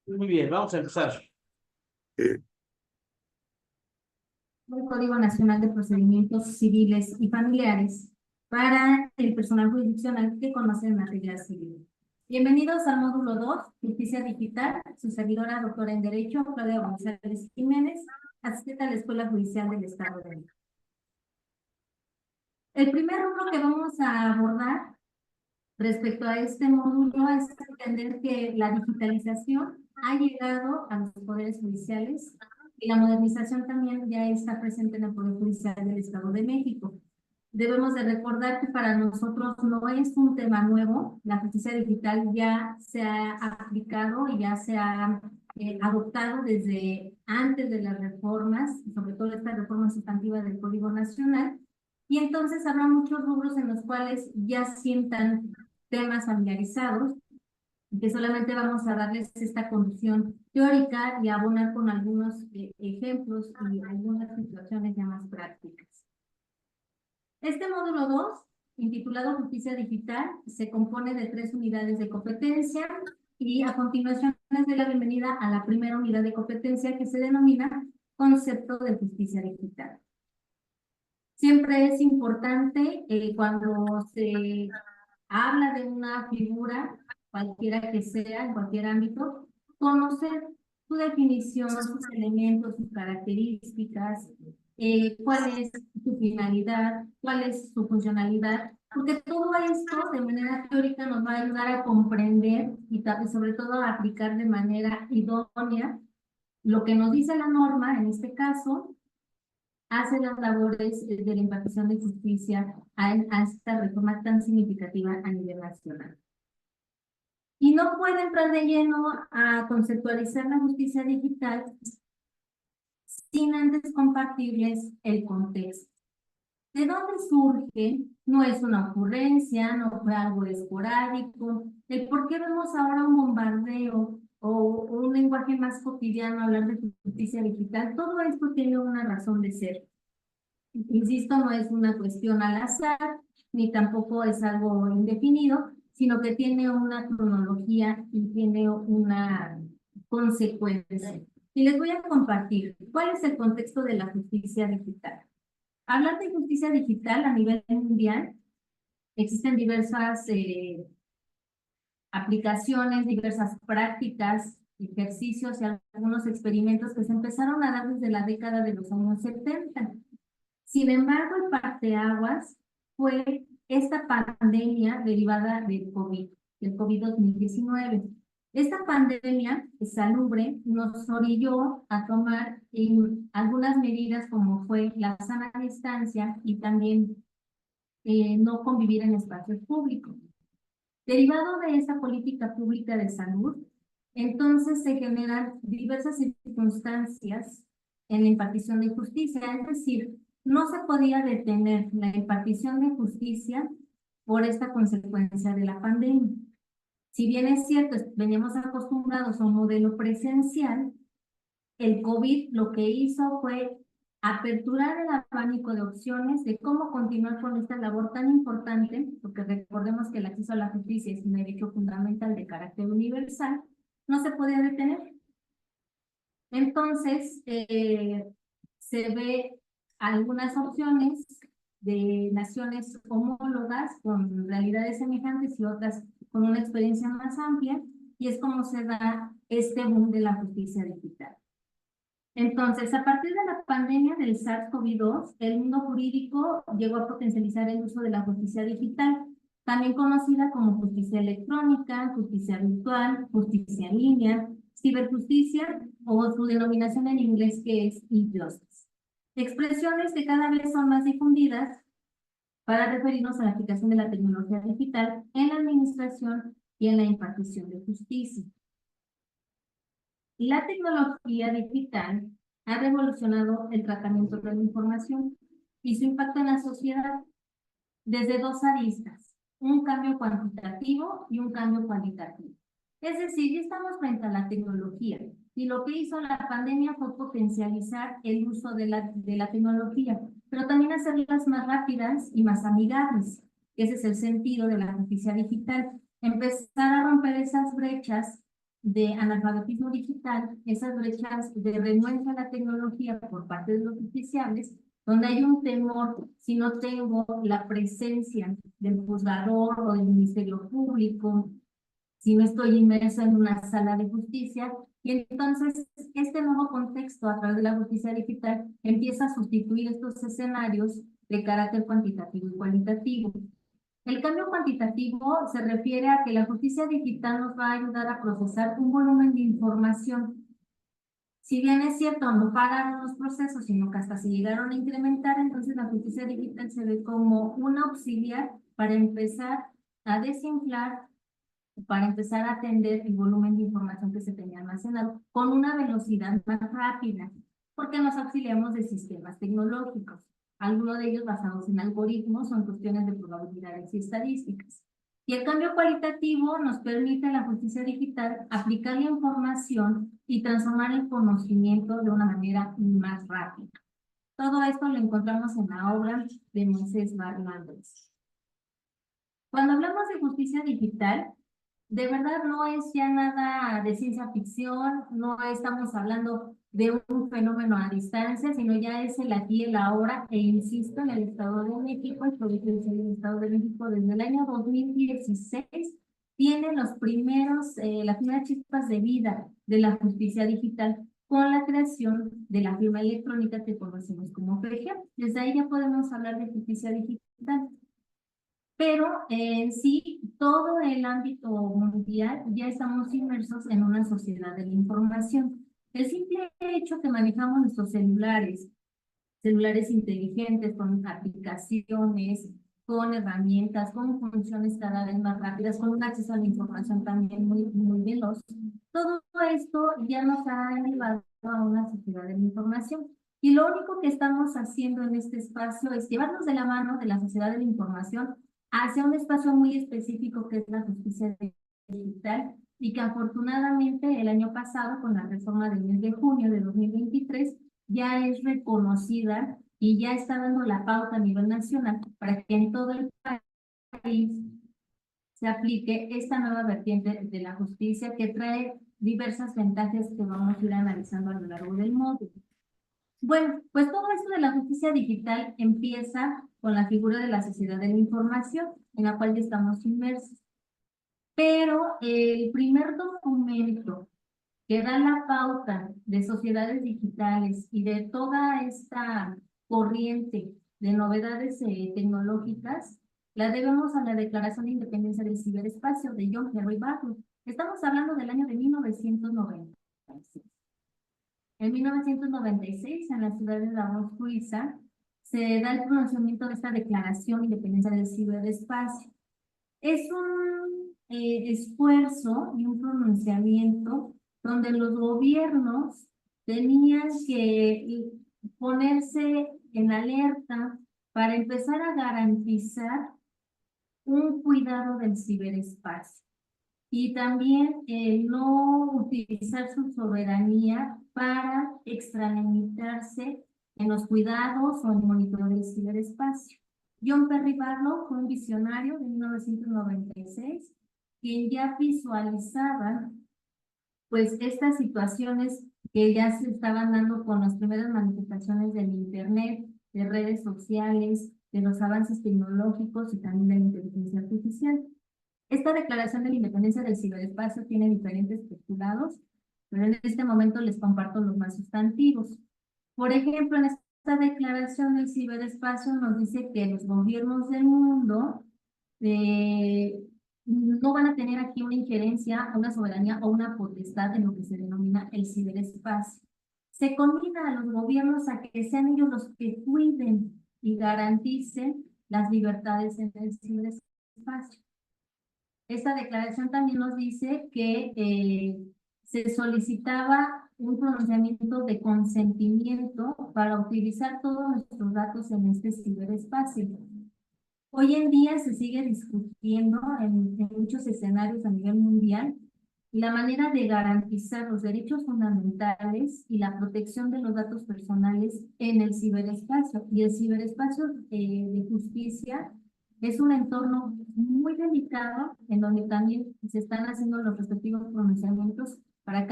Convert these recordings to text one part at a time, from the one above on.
Muy bien, vamos a empezar. Eh, El Código Nacional de Procedimientos Civiles y Familiares para el personal jurisdiccional que conoce en materia civil. Bienvenidos al módulo 2, Justicia Digital, su servidora doctora en Derecho, Claudia González Jiménez, asistente a la Escuela Judicial del Estado de México. El primer rubro que vamos a abordar respecto a este módulo es entender que la digitalización ha llegado a los poderes judiciales y la modernización también ya está presente en el Poder Judicial del Estado de México. Debemos de recordar que para nosotros no es un tema nuevo, la justicia digital ya se ha aplicado y ya se ha adoptado desde antes de las reformas, sobre todo esta reforma sustantiva del Código Nacional, y entonces habrá muchos rubros en los cuales ya sientan temas familiarizados, que solamente vamos a darles esta conducción teórica y abonar con algunos ejemplos y algunas situaciones ya más prácticas. Este módulo 2, intitulado Justicia Digital, se compone de 3 unidades de competencia y a continuación les doy la bienvenida a la primera unidad de competencia que se denomina Concepto de Justicia Digital. Siempre es importante cuando se habla de una figura, cualquiera que sea, en cualquier ámbito, conocer su definición, sus elementos, sus características, cuál es su finalidad, cuál es su funcionalidad, porque todo esto de manera teórica nos va a ayudar a comprender y sobre todo a aplicar de manera idónea lo que nos dice la norma, en este caso, hace las labores de la impartición de justicia a esta reforma tan significativa a nivel nacional. Y no puede entrar de lleno a conceptualizar la justicia digital sin antes compartirles el contexto. ¿De dónde surge? No es una ocurrencia, no fue algo esporádico. El por qué vemos ahora un bombardeo o un lenguaje más cotidiano hablar de justicia digital, todo esto tiene una razón de ser. Insisto, no es una cuestión al azar, ni tampoco es algo indefinido, sino que tiene una cronología y tiene una consecuencia. Y les voy a compartir cuál es el contexto de la justicia digital. Hablar de justicia digital a nivel mundial, existen diversas aplicaciones, diversas prácticas, ejercicios y algunos experimentos que se empezaron a dar desde la década de los años 70. Sin embargo, el parteaguas fue esta pandemia derivada del COVID, del COVID-2019. Esta pandemia salubre nos orilló a tomar algunas medidas como fue la sana distancia y también no convivir en espacios públicos. Derivado de esa política pública de salud, entonces se generan diversas circunstancias en la impartición de justicia, es decir, no se podía detener la impartición de justicia por esta consecuencia de la pandemia. Si bien es cierto, veníamos acostumbrados a un modelo presencial, el COVID lo que hizo fue aperturar el abanico de opciones de cómo continuar con esta labor tan importante, porque recordemos que el acceso a la justicia es un derecho fundamental de carácter universal, no se podía detener. Entonces, se ve algunas opciones de naciones homólogas con realidades semejantes y otras con una experiencia más amplia, y es como se da este boom de la justicia digital. Entonces, a partir de la pandemia del SARS-CoV-2, el mundo jurídico llegó a potencializar el uso de la justicia digital, también conocida como justicia electrónica, justicia virtual, justicia en línea, ciberjusticia o su denominación en inglés que es e-justice. Expresiones que cada vez son más difundidas para referirnos a la aplicación de la tecnología digital en la administración y en la impartición de justicia. La tecnología digital ha revolucionado el tratamiento de la información y su impacto en la sociedad desde dos aristas, un cambio cuantitativo y un cambio cualitativo. Es decir, ya estamos frente a la tecnología y lo que hizo la pandemia fue potencializar el uso de la tecnología, pero también hacerlas más rápidas y más amigables. Ese es el sentido de la justicia digital, empezar a romper esas brechas de analfabetismo digital, esas brechas de renuencia a la tecnología por parte de los justiciables, donde hay un temor si no tengo la presencia del juzgador o del Ministerio Público, si no estoy inmersa en una sala de justicia. Y entonces este nuevo contexto a través de la justicia digital empieza a sustituir estos escenarios de carácter cuantitativo y cualitativo. El cambio cuantitativo se refiere a que la justicia digital nos va a ayudar a procesar un volumen de información. Si bien es cierto, no pararon los procesos, sino que hasta se llegaron a incrementar, entonces la justicia digital se ve como un auxiliar para empezar a desinflar, para empezar a atender el volumen de información que se tenía almacenado con una velocidad más rápida, porque nos auxiliamos de sistemas tecnológicos, algunos de ellos basados en algoritmos o en cuestiones de probabilidades y estadísticas. Y el cambio cualitativo nos permite a la justicia digital aplicar la información y transformar el conocimiento de una manera más rápida. Todo esto lo encontramos en la obra de Moisés Barnández. Cuando hablamos de justicia digital, de verdad no es ya nada de ciencia ficción, no estamos hablando de un fenómeno a distancia, sino ya es el aquí y el ahora, e insisto, en el Estado de México, el Poder Judicial del Estado de México desde el año 2016 tiene las primeras chispas de vida de la justicia digital con la creación de la firma electrónica que conocemos como FEJA. Desde ahí ya podemos hablar de justicia digital. Pero en sí, todo el ámbito mundial ya estamos inmersos en una sociedad de la información. El simple hecho que manejamos nuestros celulares inteligentes, con aplicaciones, con herramientas, con funciones cada vez más rápidas, con un acceso a la información también muy veloz, todo esto ya nos ha llevado a una sociedad de la información. Y lo único que estamos haciendo en este espacio es llevarnos de la mano de la sociedad de la información hacia un espacio muy específico que es la justicia digital, y que afortunadamente el año pasado, con la reforma del mes de junio de 2023, ya es reconocida y ya está dando la pauta a nivel nacional para que en todo el país se aplique esta nueva vertiente de la justicia, que trae diversas ventajas que vamos a ir analizando a lo largo del módulo. Bueno, pues todo esto de la justicia digital empieza con la figura de la sociedad de la información, en la cual ya estamos inmersos. Pero el primer documento que da la pauta de sociedades digitales y de toda esta corriente de novedades tecnológicas, la debemos a la Declaración de Independencia del Ciberespacio de John Henry Barlow. Estamos hablando del año de 1996. En 1996, en la ciudad de Davos, Suiza, se da el pronunciamiento de esta Declaración de Independencia del Ciberespacio. Es un esfuerzo y un pronunciamiento donde los gobiernos tenían que ponerse en alerta para empezar a garantizar un cuidado del ciberespacio y también no utilizar su soberanía para extralimitarse en los cuidados o en el monitoreo del ciberespacio. John Perry Barlow fue un visionario de 1996, quien ya visualizaba pues estas situaciones que ya se estaban dando con las primeras manifestaciones del Internet, de redes sociales, de los avances tecnológicos y también de la inteligencia artificial. Esta Declaración de la Independencia del Ciberespacio tiene diferentes postulados, pero en este momento les comparto los más sustantivos. Por ejemplo, en esta Declaración del Ciberespacio nos dice que los gobiernos del mundo no van a tener aquí una injerencia, una soberanía o una potestad en lo que se denomina el ciberespacio. Se combina a los gobiernos a que sean ellos los que cuiden y garanticen las libertades en el ciberespacio. Esta declaración también nos dice que se solicitaba un pronunciamiento de consentimiento para utilizar todos nuestros datos en este ciberespacio. Hoy en día se sigue discutiendo en muchos escenarios a nivel mundial la manera de garantizar los derechos fundamentales y la protección de los datos personales en el ciberespacio. Y el ciberespacio de justicia Es un entorno muy delicado en donde también se están haciendo los respectivos pronunciamientos para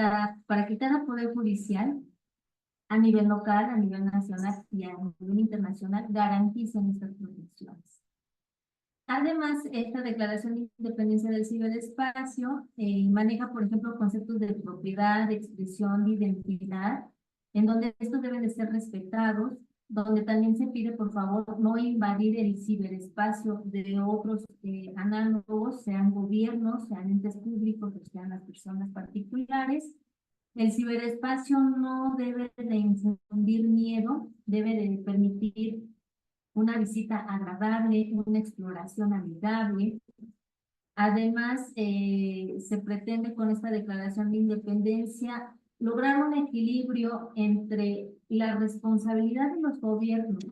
que cada poder judicial a nivel local, a nivel nacional y a nivel internacional garanticen estas protecciones. Además, esta Declaración de Independencia del Ciberespacio maneja, por ejemplo, conceptos de propiedad, de expresión, de identidad, en donde estos deben de ser respetados, donde también se pide, por favor, no invadir el ciberespacio de otros análogos, sean gobiernos, sean entes públicos, o sean las personas particulares. El ciberespacio no debe de infundir miedo, debe de permitir una visita agradable, una exploración amigable. Además, se pretende con esta declaración de independencia lograr un equilibrio entre la responsabilidad de los gobiernos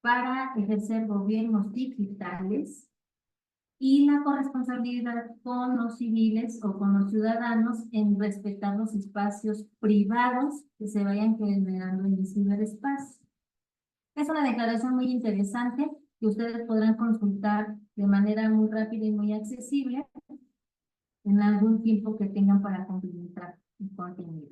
para ejercer gobiernos digitales y la corresponsabilidad con los civiles o con los ciudadanos en respetar los espacios privados que se vayan generando en el ciberespacio. Es una declaración muy interesante que ustedes podrán consultar de manera muy rápida y muy accesible en algún tiempo que tengan para complementar el contenido.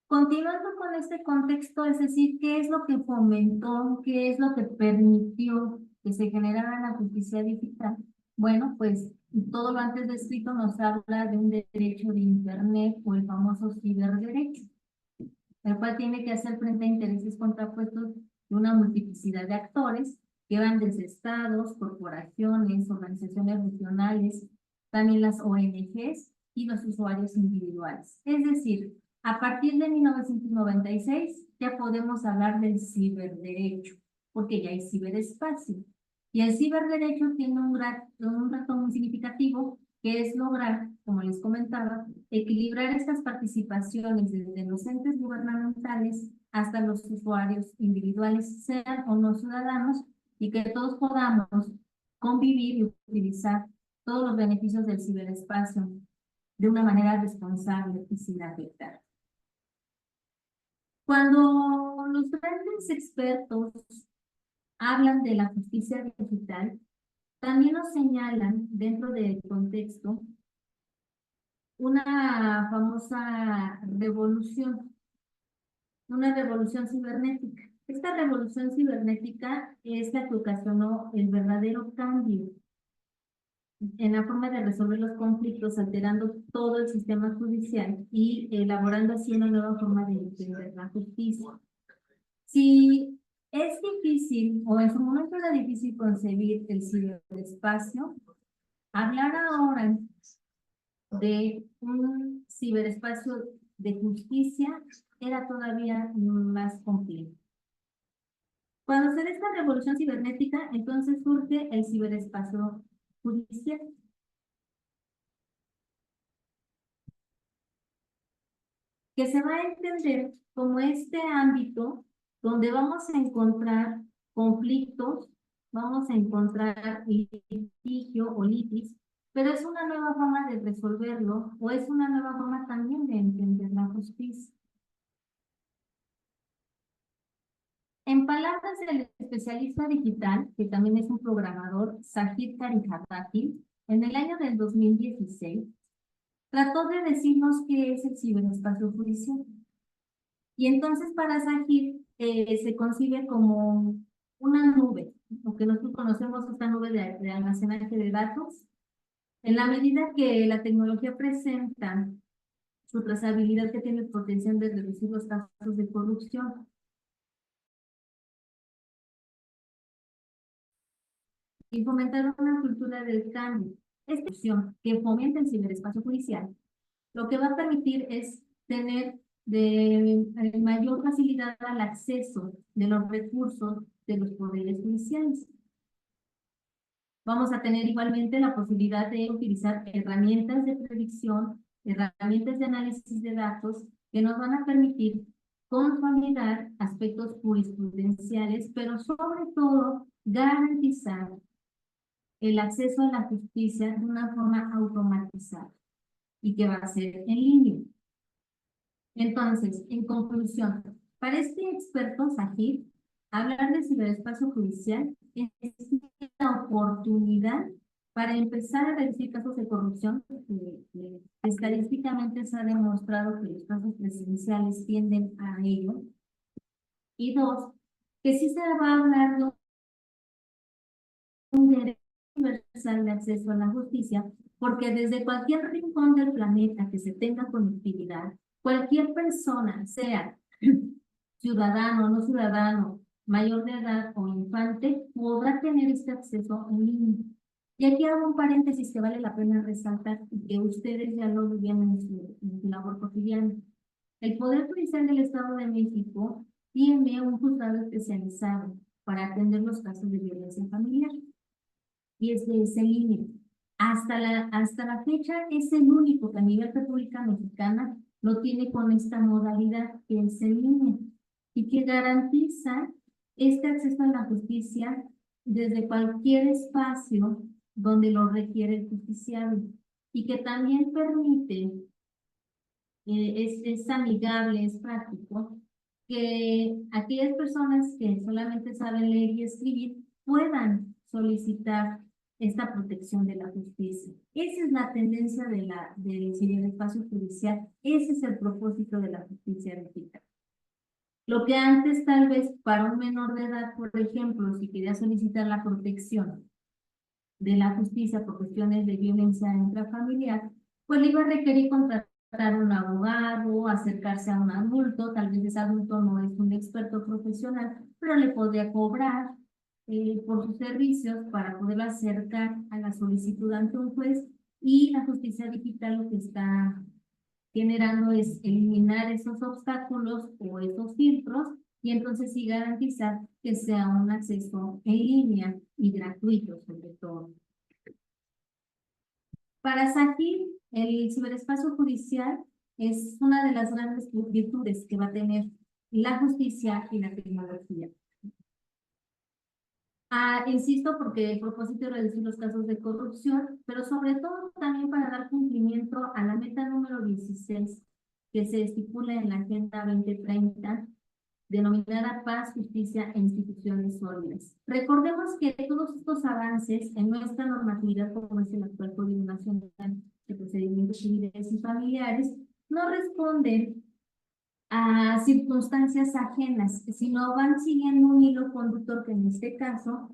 Continuando con este contexto, es decir, ¿qué es lo que fomentó, qué es lo que permitió que se generara la justicia digital? Bueno, pues todo lo antes descrito nos habla de un derecho de Internet o el famoso ciberderecho, el cual tiene que hacer frente a intereses contrapuestos de una multiplicidad de actores que van desde estados, corporaciones, organizaciones regionales, también las ONGs y los usuarios individuales. Es decir, a partir de 1996 ya podemos hablar del ciberderecho, porque ya hay ciberespacio. Y el ciberderecho tiene un reto muy significativo, que es lograr, como les comentaba, equilibrar estas participaciones desde los entes gubernamentales hasta los usuarios individuales, sean o no ciudadanos, y que todos podamos convivir y utilizar todos los beneficios del ciberespacio de una manera responsable y sin afectar. Cuando los grandes expertos hablan de la justicia digital, también nos señalan dentro del contexto una famosa revolución, una revolución cibernética. Esta revolución cibernética es la que ocasionó el verdadero cambio en la forma de resolver los conflictos, alterando todo el sistema judicial y elaborando así una nueva forma de entender la justicia. Si es difícil, o en su momento era difícil concebir el ciberespacio, hablar ahora de un ciberespacio de justicia era todavía más complejo. Cuando se da esta revolución cibernética, entonces surge el ciberespacio judicial. Que se va a entender como este ámbito donde vamos a encontrar conflictos, vamos a encontrar litigio o litis, pero es una nueva forma de resolverlo o es una nueva forma también de entender la justicia. En palabras del especialista digital, que también es un programador, Sajid Karinjataki, en el año del 2016, trató de decirnos qué es el ciberespacio judicial. Y entonces para Sajid se concibe como una nube, lo que nosotros conocemos esta nube de almacenaje de datos. En la medida que la tecnología presenta su trazabilidad que tiene potencial de reducir los casos de corrupción y fomentar una cultura del cambio. Esta opción que fomenta el ciberespacio judicial, lo que va a permitir es tener mayor facilidad al acceso de los recursos de los poderes judiciales. Vamos a tener igualmente la posibilidad de utilizar herramientas de predicción, herramientas de análisis de datos que nos van a permitir consolidar aspectos jurisprudenciales, pero sobre todo garantizar el acceso a la justicia de una forma automatizada y que va a ser en línea. Entonces, en conclusión, para este experto Sajid, hablar de ciberespacio judicial es la oportunidad para empezar a reducir casos de corrupción. Estadísticamente se ha demostrado que los casos presidenciales tienden a ello. Y dos, que sí se va a hablar de un derecho universal de acceso a la justicia, porque desde cualquier rincón del planeta que se tenga conectividad, cualquier persona, sea ciudadano, no ciudadano, mayor de edad o infante, podrá tener este acceso en línea. Y aquí hago un paréntesis que vale la pena resaltar y que ustedes ya lo viven en su labor cotidiana. El Poder Judicial del Estado de México tiene un juzgado especializado para atender los casos de violencia familiar y es en línea. Hasta la fecha es el único que a nivel República Mexicana lo tiene con esta modalidad que es en línea y que garantiza este acceso a la justicia desde cualquier espacio donde lo requiere el justiciable y que también permite, es amigable, es práctico, que aquellas personas que solamente saben leer y escribir puedan solicitar esta protección de la justicia. Esa es la tendencia del ciberespacio judicial, ese es el propósito de la justicia digital. Lo que antes tal vez para un menor de edad, por ejemplo, si quería solicitar la protección de la justicia por cuestiones de violencia intrafamiliar, pues le iba a requerir contratar un abogado, acercarse a un adulto, tal vez ese adulto no es un experto profesional, pero le podría cobrar por sus servicios para poder acercar a la solicitud ante un juez, y la justicia digital lo que está generando es eliminar esos obstáculos o esos filtros y entonces sí garantizar que sea un acceso en línea y gratuito sobre todo. Para Saki, el ciberespacio judicial es una de las grandes virtudes que va a tener la justicia y la tecnología. Insisto, porque el propósito es reducir los casos de corrupción, pero sobre todo también para dar cumplimiento a la meta número 16 que se estipula en la Agenda 2030, denominada Paz, Justicia e Instituciones Sólidas. Recordemos que todos estos avances en nuestra normatividad, como es el actual Código Nacional de Procedimientos Civiles y Familiares, no responden a circunstancias ajenas, sino van siguiendo un hilo conductor que en este caso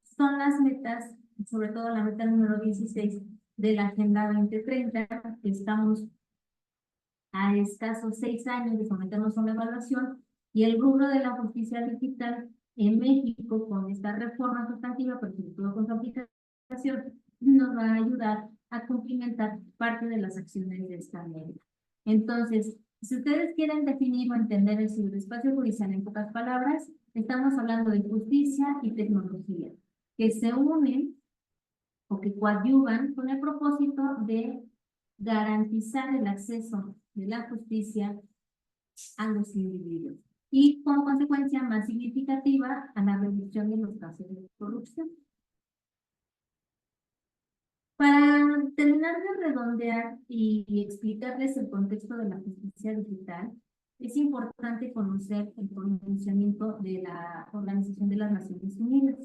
son las metas, sobre todo la meta número 16 de la Agenda 2030, que estamos a escasos 6 años de someternos a una evaluación, y el rubro de la justicia digital en México con esta reforma sustantiva, pero sobre todo con su aplicación, nos va a ayudar a cumplimentar parte de las acciones de esta ley. Entonces, si ustedes quieren definir o entender el ciberespacio judicial en pocas palabras, estamos hablando de justicia y tecnología, que se unen o que coadyuvan con el propósito de garantizar el acceso de la justicia a los individuos y como consecuencia más significativa a la reducción de los casos de corrupción. Para terminar de redondear y explicarles el contexto de la justicia digital, es importante conocer el pronunciamiento de la Organización de las Naciones Unidas.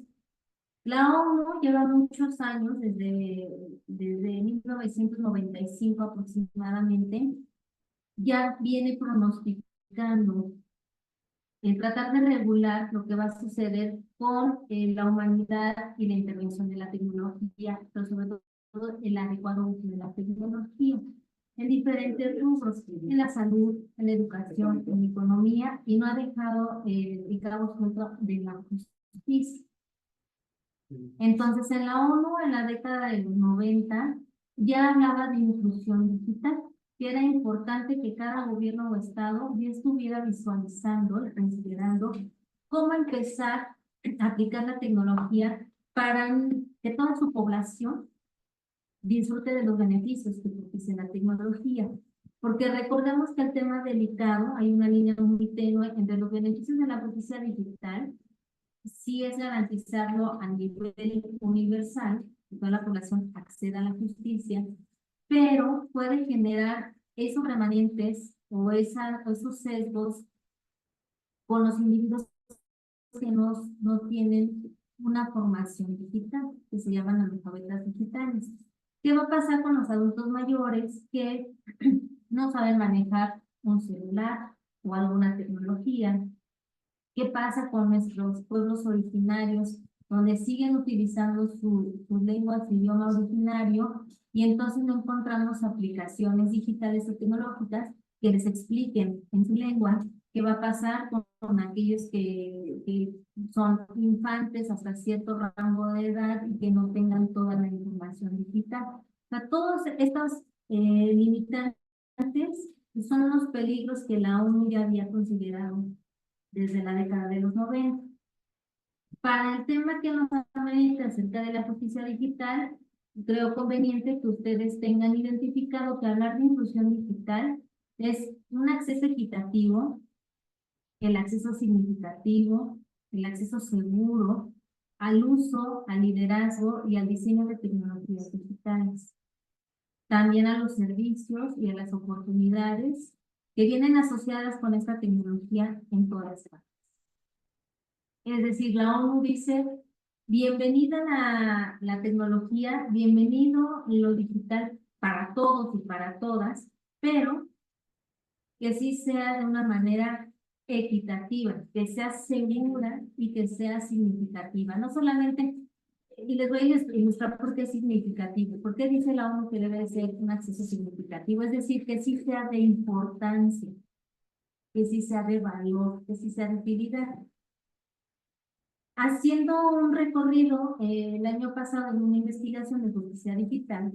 La ONU lleva muchos años, desde 1995 aproximadamente, ya viene pronosticando el tratar de regular lo que va a suceder con la humanidad y la intervención de la tecnología, pero sobre todo el adecuado uso de la tecnología en diferentes rubros, en la salud, en la educación, en la economía, y no ha dejado el cabo suelto de la justicia. Entonces, en la ONU, en la década de los 90, ya hablaba de inclusión digital, que era importante que cada gobierno o estado ya estuviera visualizando y considerando cómo empezar a aplicar la tecnología para que toda su población disfrute de los beneficios que propicia la tecnología. Porque recordemos que el tema delicado, hay una línea muy tenue entre los beneficios de la justicia digital, sí es garantizarlo a nivel universal, que toda la población acceda a la justicia, pero puede generar esos remanentes o esos sesgos con los individuos que no tienen una formación digital, que se llaman analfabetas digitales. ¿Qué va a pasar con los adultos mayores que no saben manejar un celular o alguna tecnología? ¿Qué pasa con nuestros pueblos originarios, donde siguen utilizando su lengua, su idioma originario, y entonces no encontramos aplicaciones digitales o tecnológicas que les expliquen en su lengua qué va a pasar con aquellos que son infantes hasta cierto rango de edad y que no tengan toda la información digital? O sea, todos estos limitantes son unos peligros que la ONU ya había considerado desde la década de los 90. Para el tema que nos amerita acerca de la justicia digital, creo conveniente que ustedes tengan identificado que hablar de inclusión digital es un acceso equitativo, el acceso significativo, el acceso seguro al uso, al liderazgo y al diseño de tecnologías digitales. También a los servicios y a las oportunidades que vienen asociadas con esta tecnología en todas partes. Es decir, la ONU dice, bienvenida la tecnología, bienvenido lo digital para todos y para todas, pero que sí sea de una manera equitativa, que sea segura y que sea significativa. No solamente, y les voy a ilustrar por qué es significativo, por qué dice la ONU que debe ser un acceso significativo, es decir, que sí sea de importancia, que sí sea de valor, que sí sea de utilidad. Haciendo un recorrido el año pasado en una investigación de justicia digital,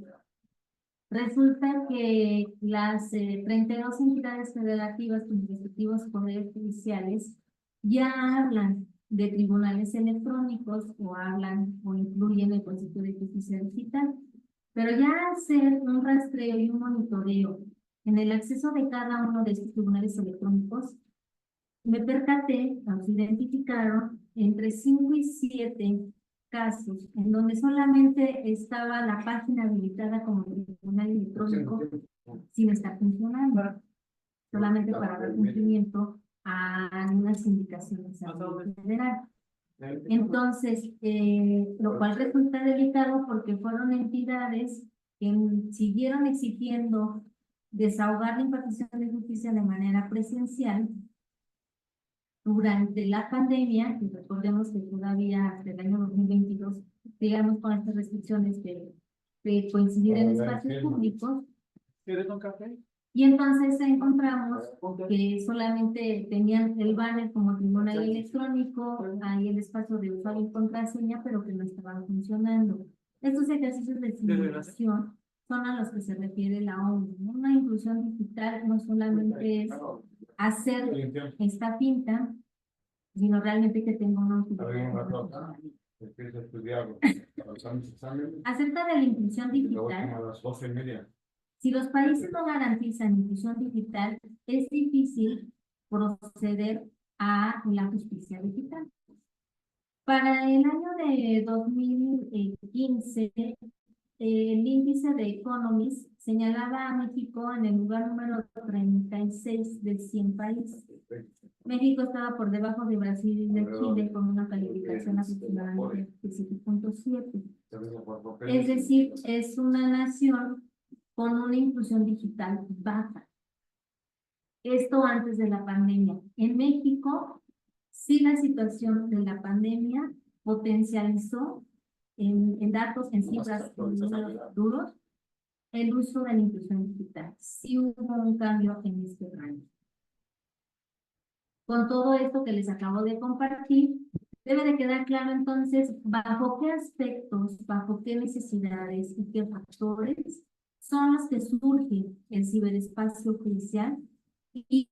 resulta que las 32 entidades federativas con respectivos poderes judiciales ya hablan de tribunales electrónicos o hablan o incluyen el concepto de justicia digital, pero ya hacer un rastreo y un monitoreo en el acceso de cada uno de estos tribunales electrónicos, me percaté, nos identificaron entre 5 y 7 casos en donde solamente estaba la página habilitada como tribunal electrónico sin estar funcionando, solamente para dar cumplimiento a unas indicaciones a nivel federal. Entonces, lo cual resulta delicado porque fueron entidades que siguieron exigiendo desahogar la impartición de justicia de manera presencial durante la pandemia, y recordemos que todavía hasta el año 2022, digamos con estas restricciones de coincidir en espacios públicos. ¿Quieres un café? Y entonces encontramos que solamente tenían el banner como tribunal electrónico, ahí el espacio de usuario y contraseña, pero que no estaban funcionando. Estos ejercicios de simulación son a los que se refiere la ONU. Una inclusión digital no solamente es hacer esta pinta, sino realmente que tenga una utilidad. Acerca de la inclusión digital, si los países no garantizan inclusión digital, es difícil proceder a la justicia digital. Para el año de 2015, el índice de Economist señalaba a México en el lugar número 36 de 100 países. México estaba por debajo de Brasil y de Chile con una calificación aproximadamente de 7.7. Es decir, es una nación con una inclusión digital baja. Esto antes de la pandemia. En México, sí, la situación de la pandemia potencializó en datos, en cifras, en números duros, el uso de la inclusión digital. Sí hubo un cambio en este rango. Con todo esto que les acabo de compartir, debe de quedar claro entonces bajo qué aspectos, bajo qué necesidades y qué factores son los que surge el ciberespacio judicial, y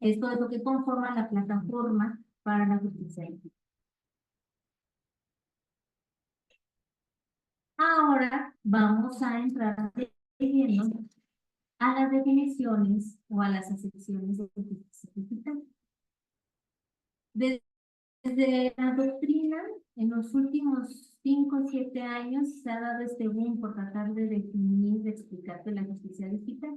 esto es lo que conforma la plataforma para la justicia digital. Ahora vamos a entrar de lleno a las definiciones o a las acepciones de justicia digital. Desde la doctrina, en los últimos 5 o 7 años, se ha dado este boom por tratar de definir, de explicarte la justicia digital.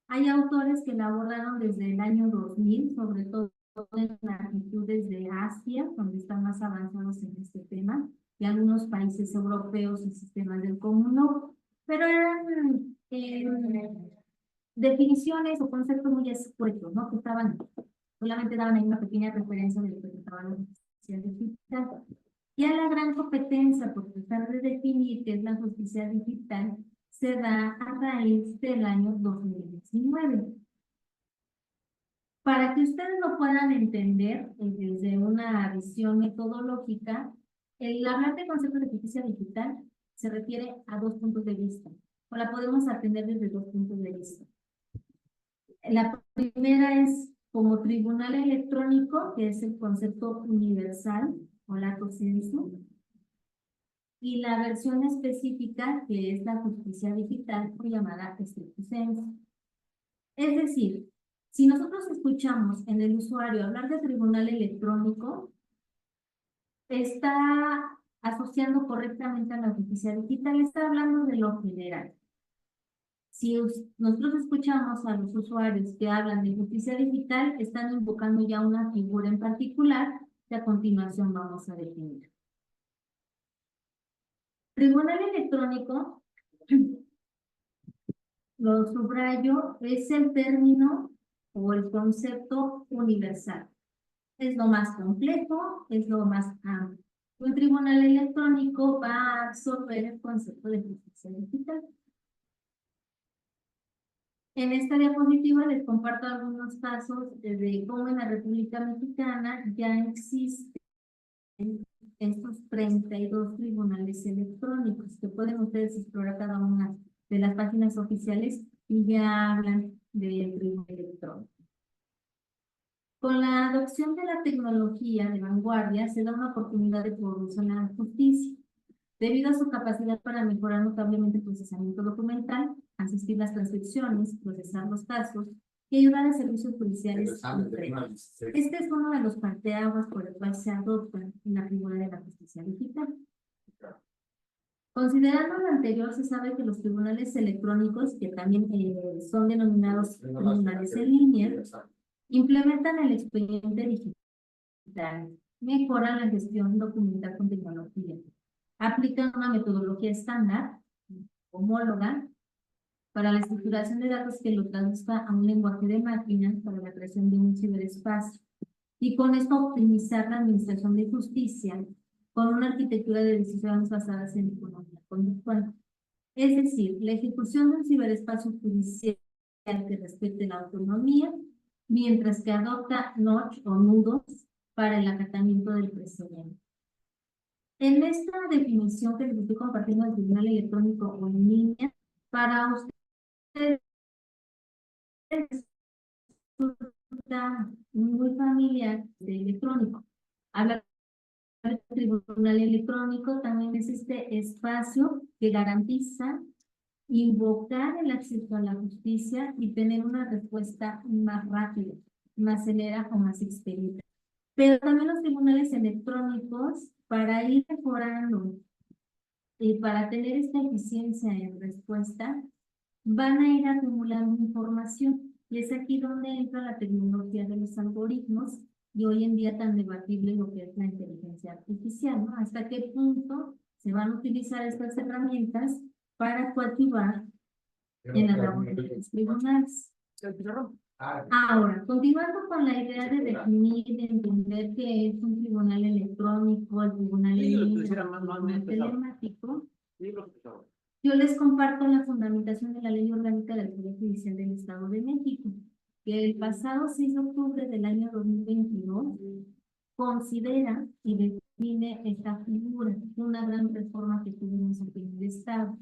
Hay autores que la abordaron desde el año 2000, sobre todo en latitudes de Asia, donde están más avanzados en este tema, y algunos países europeos y sistemas del común no, pero eran definiciones o conceptos muy escuetos, ¿no? Que estaban, solamente daban ahí una pequeña referencia de lo que estaba la justicia digital. Y a la gran competencia, por tratar de definir qué es la justicia digital, se da a raíz del año 2019. Para que ustedes lo puedan entender desde una visión metodológica, el hablar de concepto de justicia digital se refiere a dos puntos de vista, o la podemos atender desde dos puntos de vista. La primera es como tribunal electrónico, que es el concepto universal o lato sensu, y la versión específica, que es la justicia digital o llamada stricto sensu. Es decir, si nosotros escuchamos en el usuario hablar de tribunal electrónico, está asociando correctamente a la justicia digital, está hablando de lo general. Si nosotros escuchamos a los usuarios que hablan de justicia digital, están invocando ya una figura en particular que a continuación vamos a definir. Tribunal electrónico, lo subrayo, es el término o el concepto universal. Es lo más complejo, es lo más amplio. Un tribunal electrónico va a absorber el concepto de justicia digital. En esta diapositiva les comparto algunos casos de cómo en la República Mexicana ya existen estos 32 tribunales electrónicos que pueden ustedes explorar cada una de las páginas oficiales y ya hablan del tribunal electrónico. Con la adopción de la tecnología de vanguardia se da una oportunidad de progresión a la justicia, debido a su capacidad para mejorar notablemente el procesamiento documental, asistir las transcripciones, procesar los casos y ayudar a servicios judiciales. Este es uno de los parteaguas por el cual se adopta la figura de la justicia digital. Considerando lo anterior, se sabe que los tribunales electrónicos, que también son denominados tribunales en línea, implementan el expediente digital, mejoran la gestión documental con tecnología, aplican una metodología estándar, homóloga, para la estructuración de datos que lo traduzca a un lenguaje de máquina para la creación de un ciberespacio, y con esto optimizar la administración de justicia con una arquitectura de decisiones basadas en economía conductual. Es decir, la ejecución de un ciberespacio judicial que respete la autonomía, mientras que adopta notch o nudos para el acatamiento del precedente. En esta definición que les estoy compartiendo del tribunal electrónico o en línea, para ustedes resulta muy familiar de electrónico. Hablar del tribunal electrónico también es este espacio que garantiza invocar el acceso a la justicia y tener una respuesta más rápida, más celera o más expedita. Pero también los tribunales electrónicos, para ir mejorando y para tener esta eficiencia en respuesta, van a ir acumulando información. Y es aquí donde entra la tecnología de los algoritmos y hoy en día tan debatible lo que es la inteligencia artificial, ¿no? ¿Hasta qué punto se van a utilizar estas herramientas para coadyuvar en la labor de los tribunales? Ahora, continuando con la idea de definir, de entender qué es un tribunal electrónico, el tribunal en línea, el tribunal telemático, yo les comparto la fundamentación de la Ley Orgánica del Poder Judicial del Estado de México, que el pasado 6 de octubre del año 2022 considera y define esta figura, una gran reforma que tuvimos aquí en el Estado.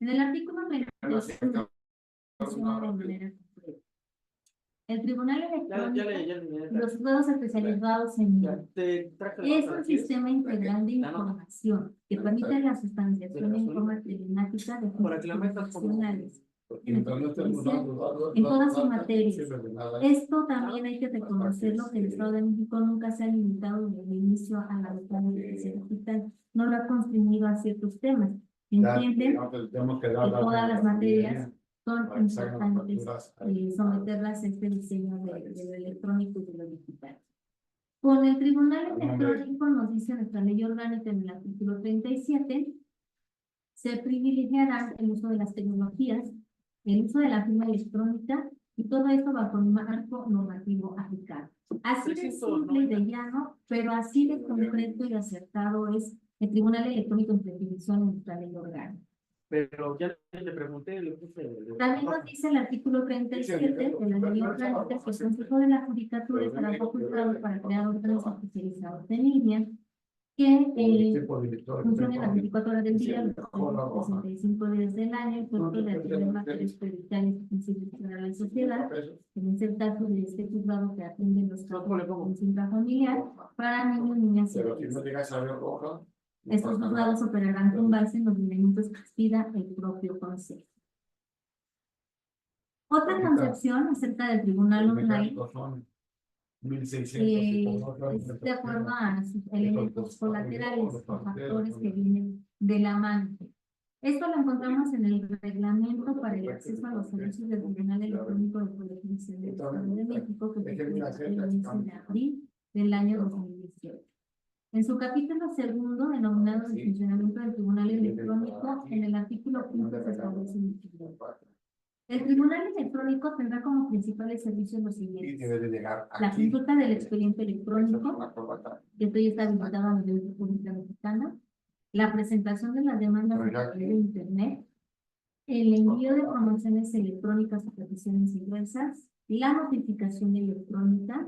En el artículo 32 menciona de manera completa. El Tribunal Electrónico, los juzgados especializados en es un sistema integral de información que permite la sustanciación en forma telemática de funciones nacionales en todas sus materias. Esto también hay que reconocerlo, que el Estado de México nunca se ha limitado desde el inicio a la justicia digital, no lo ha constreñido a ciertos temas. Entienden que todas las materias son importantes someterlas a este diseño de lo electrónico y de lo digital. Con el Tribunal Electrónico nos dice nuestra ley orgánica en el artículo 37, se privilegiará el uso de las tecnologías, el uso de la firma electrónica y todo esto bajo un marco normativo aplicable. Así de simple y de llano, pero así de concreto y acertado es el Tribunal Electrónico en definición en nuestra ley orgánica. Pero ya le pregunté, le puse... También nos dice el artículo 37 de la ley orgánica que el Consejo de la Judicatura estará facultado para crear órganos especializados en línea que funcionen las 24 horas del día, los 365 días del año, el cuerpo de atender materias prioritarias y sensibles para la sociedad, en ese caso de este juzgado que atiende los casos de violencia intrafamiliar para niños, niñas y adolescentes. Estos juzgados operarán con base en los lineamientos que expida el propio Consejo. Otra concepción acerca del tribunal online es de acuerdo a sus elementos colaterales o factores que vienen de la mano. Esto lo encontramos en el reglamento para el acceso a los servicios del Tribunal Electrónico del Poder Judicial del Estado de México, que fue publicado el 11 de abril del año 2018. En su capítulo segundo, denominado el funcionamiento del Tribunal Electrónico, en el artículo 15 se establece el siguiente. El Tribunal Electrónico tendrá como principales servicios los siguientes: la consulta del expediente electrónico, que esto ya está habilitado a nivel de República Mexicana, la presentación de las demandas a través de Internet, el envío de promociones electrónicas o peticiones inversas, la notificación electrónica,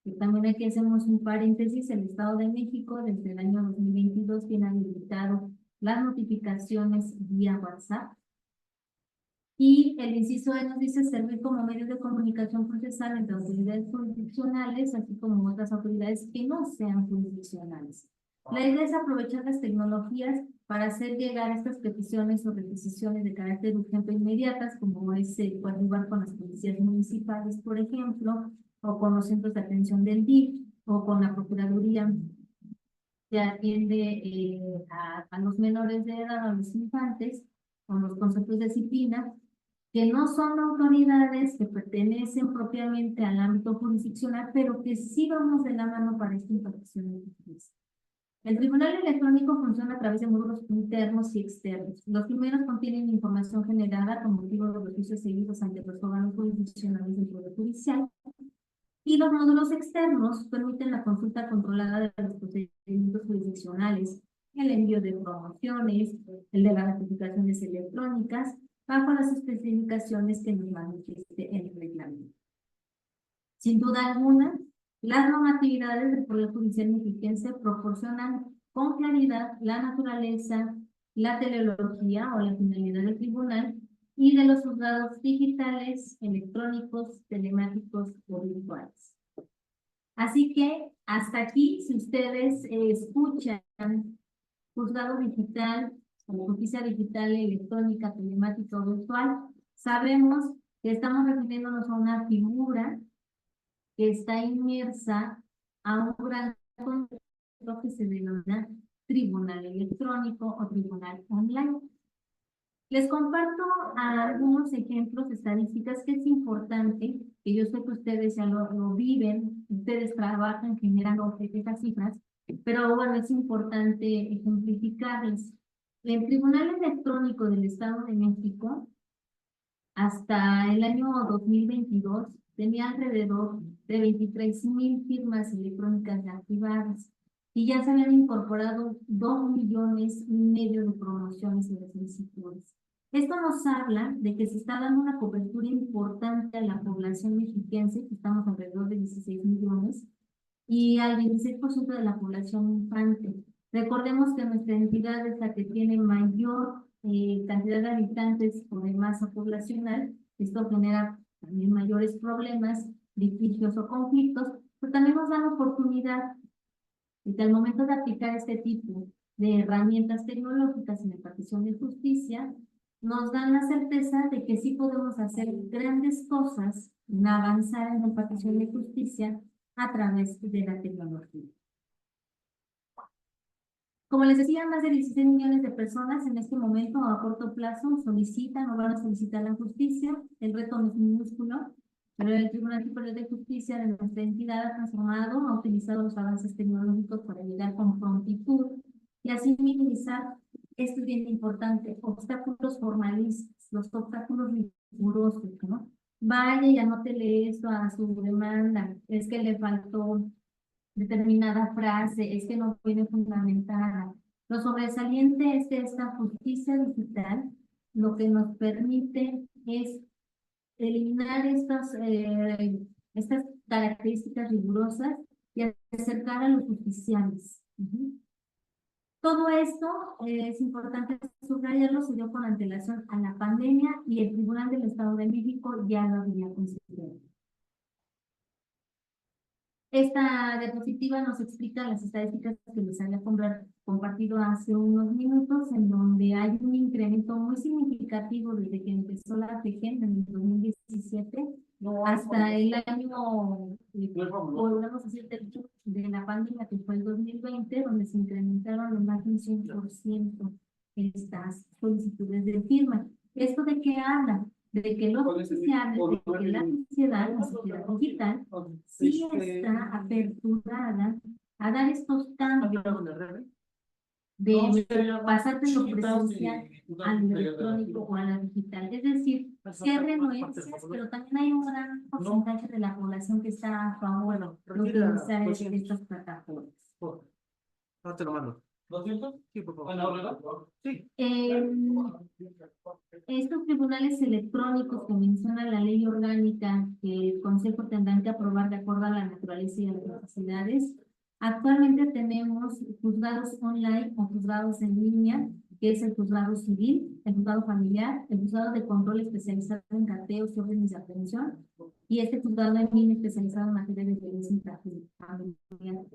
que también aquí hacemos un paréntesis. El Estado de México desde el año 2022 tiene habilitado las notificaciones vía WhatsApp. Y el inciso E nos dice servir como medio de comunicación procesal entre autoridades jurisdiccionales, así como otras autoridades que no sean jurisdiccionales. La idea es aprovechar las tecnologías para hacer llegar estas peticiones o requisiciones de carácter urgente e inmediatas, como es coadyuvar con las policías municipales, por ejemplo, o con los centros de atención del DIF, o con la Procuraduría que atiende a los menores de edad, a los infantes, con los conceptos de disciplina, que no son autoridades que pertenecen propiamente al ámbito jurisdiccional, pero que sí vamos de la mano para esta impartición de justicia. El Tribunal Electrónico funciona a través de módulos internos y externos. Los primeros contienen información generada con motivo de los juicios seguidos ante los órganos jurisdiccionales del Poder Judicial, y los módulos externos permiten la consulta controlada de los procedimientos jurisdiccionales, el envío de promociones, el de las notificaciones electrónicas, bajo las especificaciones que nos manifieste el reglamento. Sin duda alguna, las normatividades del Poder Judicial mexiquense proporcionan con claridad la naturaleza, la teleología o la finalidad del tribunal y de los juzgados digitales, electrónicos, telemáticos o virtuales. Así que hasta aquí, si ustedes escuchan juzgado digital, justicia digital, electrónica, telemática o virtual, sabemos que estamos refiriéndonos a una figura que está inmersa a un gran concepto que se denomina tribunal electrónico o tribunal online. Les comparto algunos ejemplos, estadísticas, que es importante, que yo sé que ustedes ya lo viven, ustedes trabajan generando esas cifras, pero bueno, es importante ejemplificarles. El Tribunal Electrónico del Estado de México, hasta el año 2022, tenía alrededor de 23,000 firmas electrónicas activadas y ya se habían incorporado 2,5 millones de promociones y de solicitudes. Esto nos habla de que se está dando una cobertura importante a la población mexiquense, que estamos alrededor de 16 millones, y al 26% de la población infante. Recordemos que nuestra entidad es la que tiene mayor cantidad de habitantes o de masa poblacional. Esto genera también mayores problemas, litigios o conflictos, pero también nos da la oportunidad de que al momento de aplicar este tipo de herramientas tecnológicas en la impartición de justicia, nos dan la certeza de que sí podemos hacer grandes cosas en avanzar en la impartición de justicia a través de la tecnología. Como les decía, más de 16 millones de personas en este momento a corto plazo solicitan o van a solicitar la justicia. El reto no es minúsculo. Pero el Tribunal Superior de Justicia de nuestra entidad ha transformado, ha utilizado los avances tecnológicos para llegar con prontitud y así minimizar, esto es bien importante, obstáculos formalistas, los obstáculos rigurosos, ¿no? Vaya y anótele esto a su demanda, es que le faltó determinada frase, es que no viene fundamentada. Lo sobresaliente es que esta justicia digital lo que nos permite es eliminar estas características rigurosas y acercar a los justiciables. Todo esto es importante subrayarlo, se dio con antelación a la pandemia y el Tribunal del Estado de México ya lo había considerado. Esta diapositiva nos explica las estadísticas que les había compartido hace unos minutos, en donde hay un incremento muy significativo desde que empezó la FEGEN en el 2017 hasta el año, podemos decir, de la pandemia, que fue el 2020, donde se incrementaron en más de un 100% estas solicitudes de firma. ¿Esto de qué habla? De que los justiciables, de que la sociedad digital, sí está aperturada a dar estos cambios de pasar de lo presencial al electrónico o a la digital. Es decir, sí hay renuencias, pero también hay un gran porcentaje de la población que está a favor de utilizar estas plataformas. No te lo mando. ¿200? Sí, por favor. Sí. Estos tribunales electrónicos que menciona la ley orgánica que el Consejo tendrá que aprobar de acuerdo a la naturaleza y a las necesidades, actualmente tenemos juzgados online o juzgados en línea, que es el juzgado civil, el juzgado familiar, el juzgado de control especializado en cateos y órdenes de aprehensión, y este juzgado en línea especializado en materia de violencia intrafamiliar.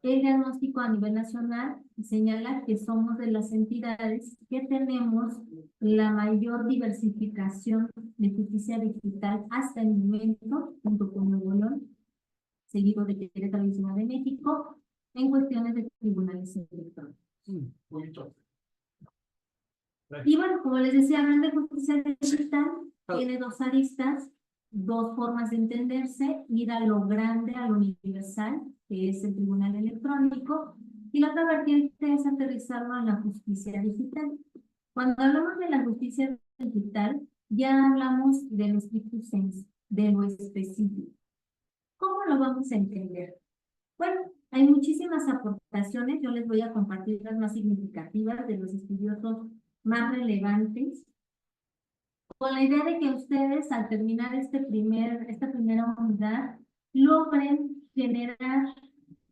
El diagnóstico a nivel nacional señala que somos de las entidades que tenemos la mayor diversificación de justicia digital hasta el momento, junto con Nuevo León, seguido de Querétaro y Ciudad de México, en cuestiones de tribunales electrónicos. Y bueno, como les decía, hablar de justicia digital tiene dos aristas, dos formas de entenderse: ir a lo grande, a lo universal, que es el tribunal electrónico, y la otra vertiente es aterrizarlo en la justicia digital. Cuando hablamos de la justicia digital, ya hablamos del stricto sensu, de lo específico. ¿Cómo lo vamos a entender? Bueno, hay muchísimas aportaciones, yo les voy a compartir las más significativas de los estudiosos más relevantes, con la idea de que ustedes, al terminar esta primera unidad, logren generar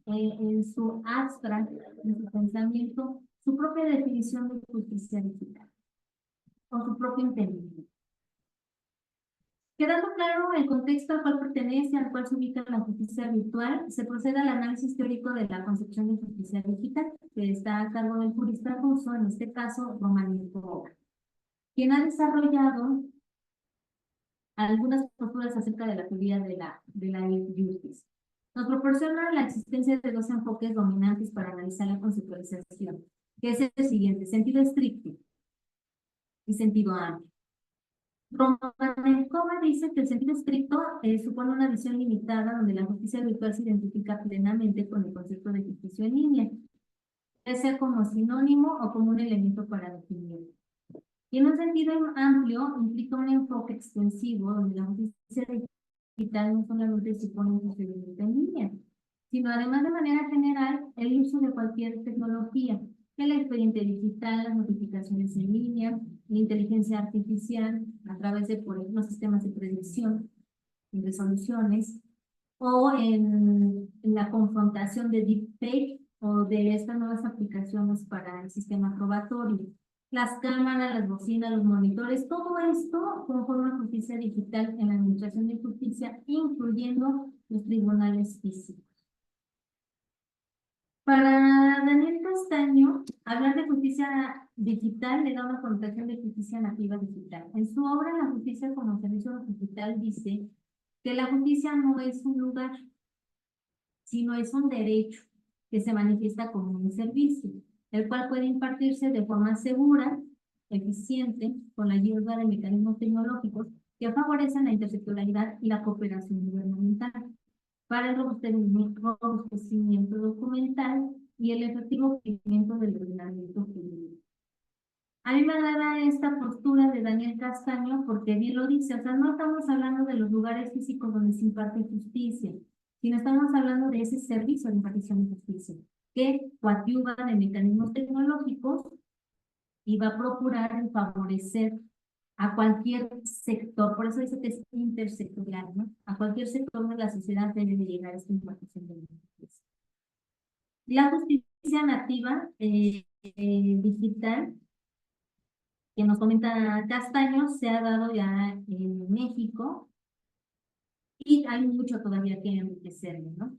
en su abstract, en su pensamiento, su propia definición de justicia digital, o su propio entendimiento. Quedando claro el contexto al cual pertenece, al cual se ubica la justicia virtual, se procede al análisis teórico de la concepción de justicia digital, que está a cargo del jurista ruso, en este caso, Roman Mikova, quien ha desarrollado algunas posturas acerca de la teoría de la justice. Nos proporciona la existencia de dos enfoques dominantes para analizar la conceptualización, que es el siguiente: sentido estricto y sentido amplio. Romankova dice que el sentido estricto supone una visión limitada donde la justicia virtual se identifica plenamente con el concepto de justicia en línea, ya sea como sinónimo o como un elemento para definirlo. Y en un sentido amplio implica un enfoque extensivo donde la justicia digital no solamente supone un procedimiento en línea, sino además de manera general el uso de cualquier tecnología, el expediente digital, las notificaciones en línea, la inteligencia artificial a través de, por ejemplo, sistemas de predicción y resoluciones, o en la confrontación de deepfake o de estas nuevas aplicaciones para el sistema probatorio. Las cámaras, las bocinas, los monitores, todo esto conforma justicia digital en la administración de justicia, incluyendo los tribunales físicos. Para Daniel Castaño, hablar de justicia digital le da una connotación de justicia nativa digital. En su obra, La justicia como servicio digital, dice que la justicia no es un lugar, sino es un derecho que se manifiesta como un servicio, el cual puede impartirse de forma segura, eficiente, con la ayuda de mecanismos tecnológicos que favorecen la intersectorialidad y la cooperación gubernamental para el robustecimiento documental y el efectivo cumplimiento del ordenamiento jurídico. A mí me agrada esta postura de Daniel Castaño porque bien lo dice, o sea, no estamos hablando de los lugares físicos donde se imparte justicia, sino estamos hablando de ese servicio de impartición de justicia, que coadyuva de mecanismos tecnológicos y va a procurar favorecer a cualquier sector, por eso dice que es intersectorial, ¿no? A cualquier sector de la sociedad debe de llegar esta impartición de justicia. La justicia nativa digital que nos comenta Castaño se ha dado ya en México y hay mucho todavía que enriquecerlo, ¿no?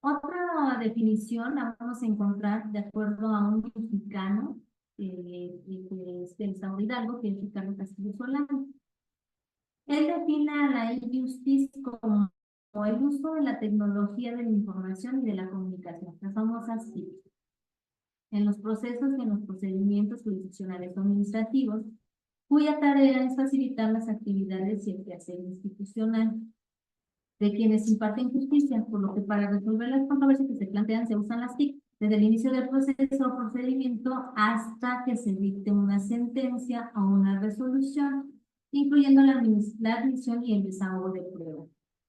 Otra definición la vamos a encontrar de acuerdo a un mexicano que es del Estado de Hidalgo, que es Ricardo Castillo Solano. Él define a la e-justice como el uso de la tecnología de la información y de la comunicación, las famosas TIC, en los procesos y en los procedimientos jurisdiccionales o administrativos, cuya tarea es facilitar las actividades y el quehacer institucional de quienes imparten justicia, por lo que para resolver las controversias que se plantean se usan las TIC, desde el inicio del proceso o procedimiento hasta que se dicte una sentencia o una resolución, incluyendo la admisión y el desahogo de prueba.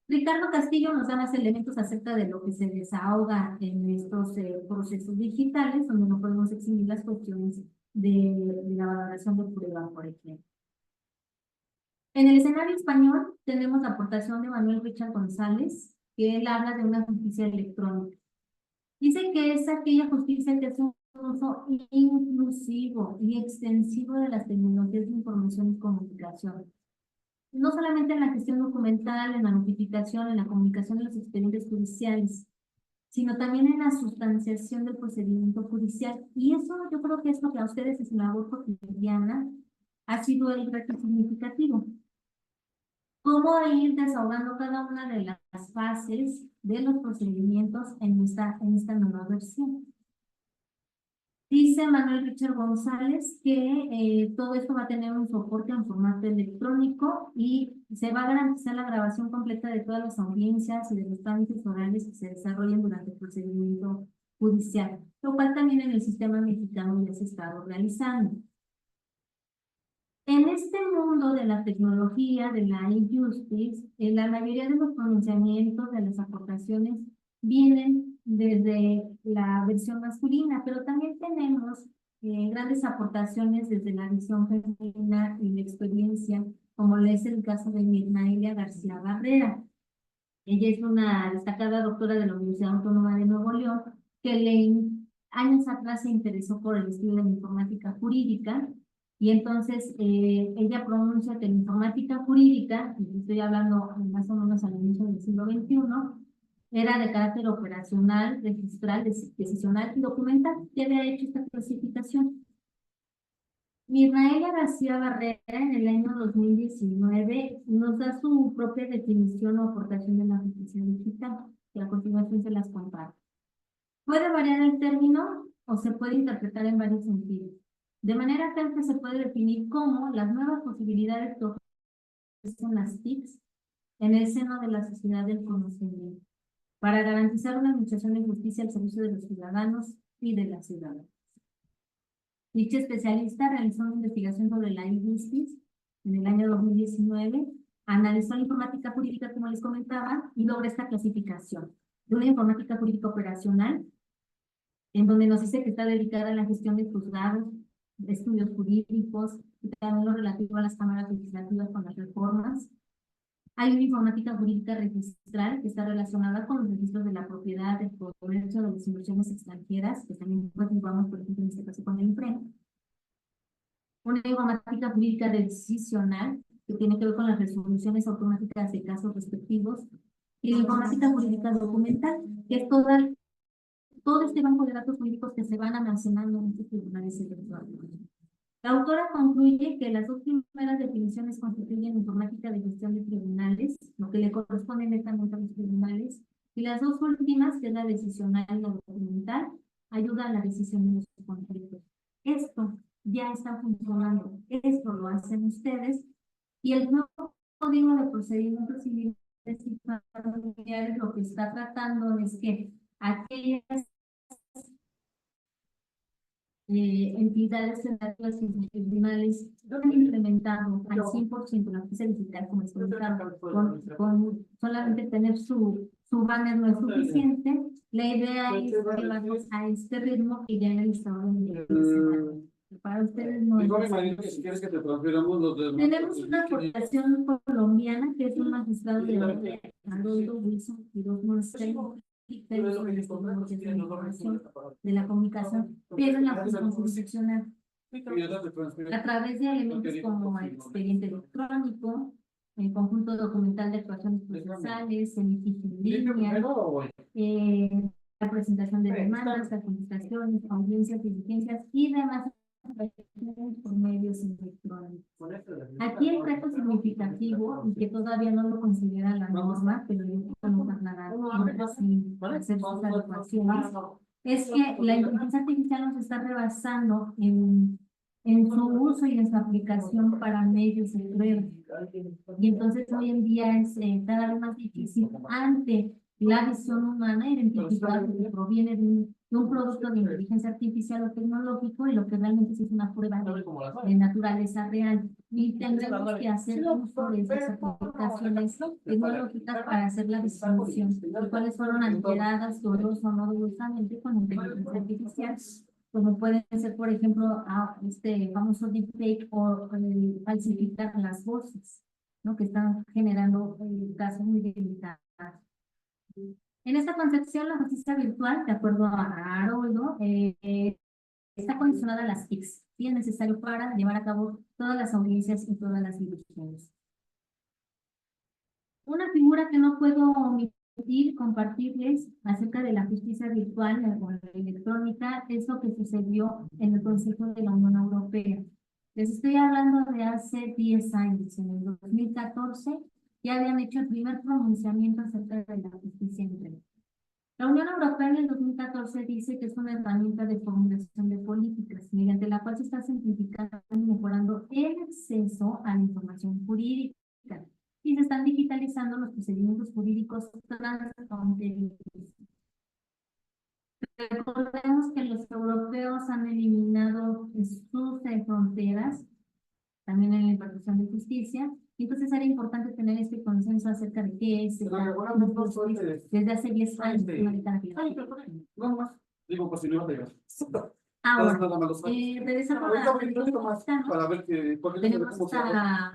Ricardo Castillo nos da más elementos acerca de lo que se desahoga en estos procesos digitales, donde no podemos eximir las cuestiones de la valoración de prueba, por ejemplo. En el escenario español tenemos la aportación de Manuel Richard González, que él habla de una justicia electrónica. Dice que es aquella justicia que es un uso inclusivo y extensivo de las tecnologías de información y comunicación. No solamente en la gestión documental, en la notificación, en la comunicación de los expedientes judiciales, sino también en la sustanciación del procedimiento judicial. Y eso yo creo que es lo que a ustedes en su labor cotidiana ha sido el reto significativo. Cómo ir desahogando cada una de las fases de los procedimientos en esta nueva versión. Dice Manuel Richard González que todo esto va a tener un soporte en formato electrónico y se va a garantizar la grabación completa de todas las audiencias y de los trámites orales que se desarrollen durante el procedimiento judicial, lo cual también en el sistema mexicano ya se ha estado realizando. En este mundo de la tecnología, de la e-justice, la mayoría de los pronunciamientos de las aportaciones vienen desde la versión masculina, pero también tenemos grandes aportaciones desde la visión femenina y la experiencia, como es el caso de Mirnaelia García Barrera. Ella es una destacada doctora de la Universidad Autónoma de Nuevo León, que años atrás se interesó por el estudio de la informática jurídica, y entonces ella pronuncia que la informática jurídica, y estoy hablando más o menos al inicio del siglo XXI, era de carácter operacional, registral, decisional y documental, que había hecho esta clasificación. Mirnaelia García Barrera en el año 2019 nos da su propia definición o aportación de la justicia digital, que a continuación se las comparto. Puede variar el término o se puede interpretar en varios sentidos. De manera tal que se puede definir como las nuevas posibilidades que ofrecen las TICs en el seno de la sociedad del conocimiento, para garantizar una administración de justicia al servicio de los ciudadanos y de las ciudadanas. Dicha especialista realizó una investigación sobre la e-justice en el año 2019, analizó la informática jurídica, como les comentaba, y logra esta clasificación de una informática jurídica operacional, en donde nos dice que está dedicada a la gestión de juzgados, de estudios jurídicos, y también lo relativo a las cámaras legislativas con las reformas. Hay una informática jurídica registral que está relacionada con los registros de la propiedad, del comercio, de las inversiones extranjeras, que también participamos, por ejemplo, en este caso con el INPREN. Una informática jurídica decisional, que tiene que ver con las resoluciones automáticas de casos respectivos. Y la informática jurídica documental, que es todo este banco de datos jurídicos que se van almacenando en estos tribunales electorales. La autora concluye que las dos primeras definiciones constituyen informática de gestión de tribunales, lo que le corresponde netamente a los tribunales, y las dos últimas, que es la decisional y la documental, ayuda a la decisión de los conflictos. Esto ya está funcionando, esto lo hacen ustedes, y el nuevo Código de Procedimientos Civiles y Familiares lo que está tratando es que aquellas entidades federativas y tribunales han implementado al 100% la justicia digital, como es comentado, con solamente tener su banner no es suficiente. La idea es llevarnos a este ritmo que ya en el estado de para ustedes no es. Si quieres que te transfiramos los de... Tenemos una corporación colombiana que es un magistrado de Haroldo Wilson y dos monstruos de la comunicación, pero en la función jurisdiccional, a través de elementos como el expediente electrónico, el conjunto documental de actuaciones procesales, el litigio en línea, la presentación de demandas, las contestaciones, audiencias, diligencias y demás por medios electrónicos. Aquí el reto significativo, y que todavía no lo considera la norma, pero yo puedo aclarar sin hacer sus adecuaciones, es que la inteligencia artificial nos está rebasando en su uso y en su aplicación para medios de prueba. Y entonces hoy en día es cada vez más difícil ante la visión humana identificar lo que proviene de un producto de inteligencia artificial o tecnológico y lo que realmente es una prueba de naturaleza real. Y tendremos que hacer uso de esas aplicaciones tecnológicas para hacer la distinción de cuáles fueron alteradas dolosa o no dolosamente con inteligencia artificial, como pueden ser, por ejemplo, este famoso deepfake o falsificar las voces, ¿no? Que están generando casos muy delicados. En esta concepción, la justicia virtual, de acuerdo a Haroldo, está condicionada a las TICs y es necesario para llevar a cabo todas las audiencias y todas las divisiones. Una figura que no puedo omitir compartirles acerca de la justicia virtual o electrónica es lo que sucedió en el Consejo de la Unión Europea. Les estoy hablando de hace 10 años, en el 2014, ya habían hecho el primer pronunciamiento acerca de la justicia interna. La Unión Europea en el 2014 dice que es una herramienta de formulación de políticas, mediante la cual se está simplificando y mejorando el acceso a la información jurídica y se están digitalizando los procedimientos jurídicos transfronterizos. Recordemos que los europeos han eliminado sus fronteras, también en la impartición de justicia, y entonces era importante tener este consenso acerca de qué es desde hace 10 años. No más. Digo, pues si no iba a llegar. Ahora, regresando para ver que tenemos a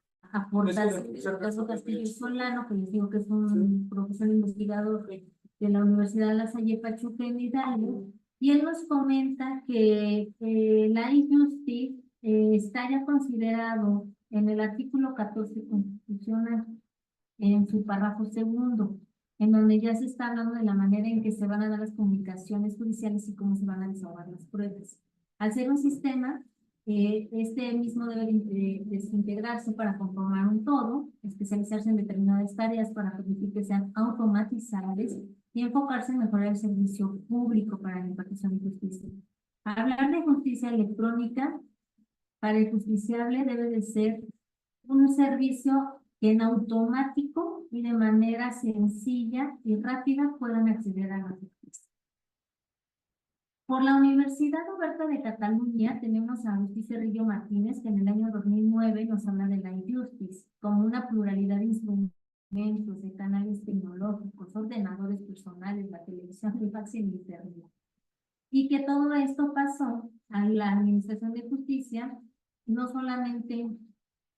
Portas Castillo Solano, que les digo que es un profesor investigador de la Universidad de La Salle Pachuca en Hidalgo, y él nos comenta que la e-justice está ya considerado en el artículo 14 constitucional, en su párrafo segundo, en donde ya se está hablando de la manera en que se van a dar las comunicaciones judiciales y cómo se van a desahogar las pruebas. Al ser un sistema, este mismo debe desintegrarse para conformar un todo, especializarse en determinadas tareas para permitir que sean automatizables y enfocarse en mejorar el servicio público para la impartición de justicia. Hablar de justicia electrónica para el justiciable debe de ser un servicio que en automático y de manera sencilla y rápida puedan acceder a la justicia. Por la Universidad Oberta de Cataluña tenemos a Agustí Cerrillo Martínez, que en el año 2009 nos habla de la e-justice como una pluralidad de instrumentos, de canales tecnológicos, ordenadores personales, la televisión, el fax y el internet. Y que todo esto pasó a la Administración de Justicia, no solamente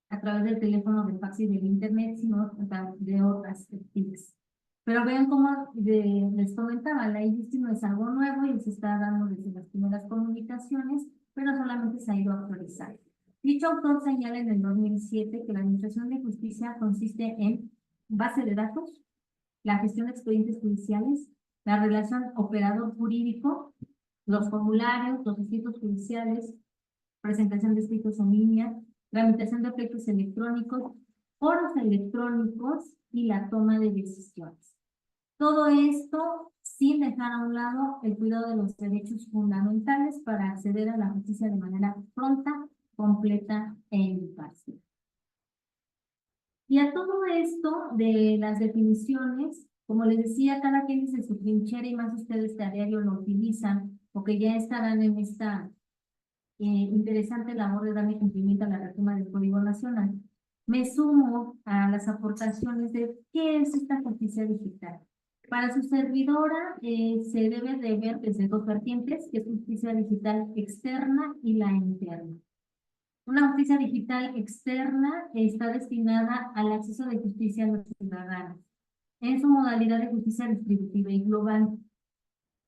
a través del teléfono, del fax y del internet, sino de otras TICs. Pero vean cómo les comentaba, la e-justice no es algo nuevo y se está dando desde las primeras comunicaciones, pero solamente se ha ido actualizando. Dicho autor señala en el 2007 que la Administración de Justicia consiste en base de datos, la gestión de expedientes judiciales, la relación operador jurídico, los formularios, los escritos judiciales, presentación de escritos en línea, tramitación de efectos electrónicos, foros electrónicos y la toma de decisiones. Todo esto sin dejar a un lado el cuidado de los derechos fundamentales para acceder a la justicia de manera pronta, completa e imparcial. Y a todo esto de las definiciones, como les decía, cada quien dice su trinchera y más ustedes que a diario lo utilizan o que ya estarán en esta interesante labor de darle cumplimiento a la reforma del Código Nacional. Me sumo a las aportaciones de qué es esta justicia digital. Para su servidora se debe de ver desde dos vertientes, que es justicia digital externa y la interna. Una justicia digital externa está destinada al acceso de justicia a los ciudadanos. En su modalidad de justicia distributiva y global,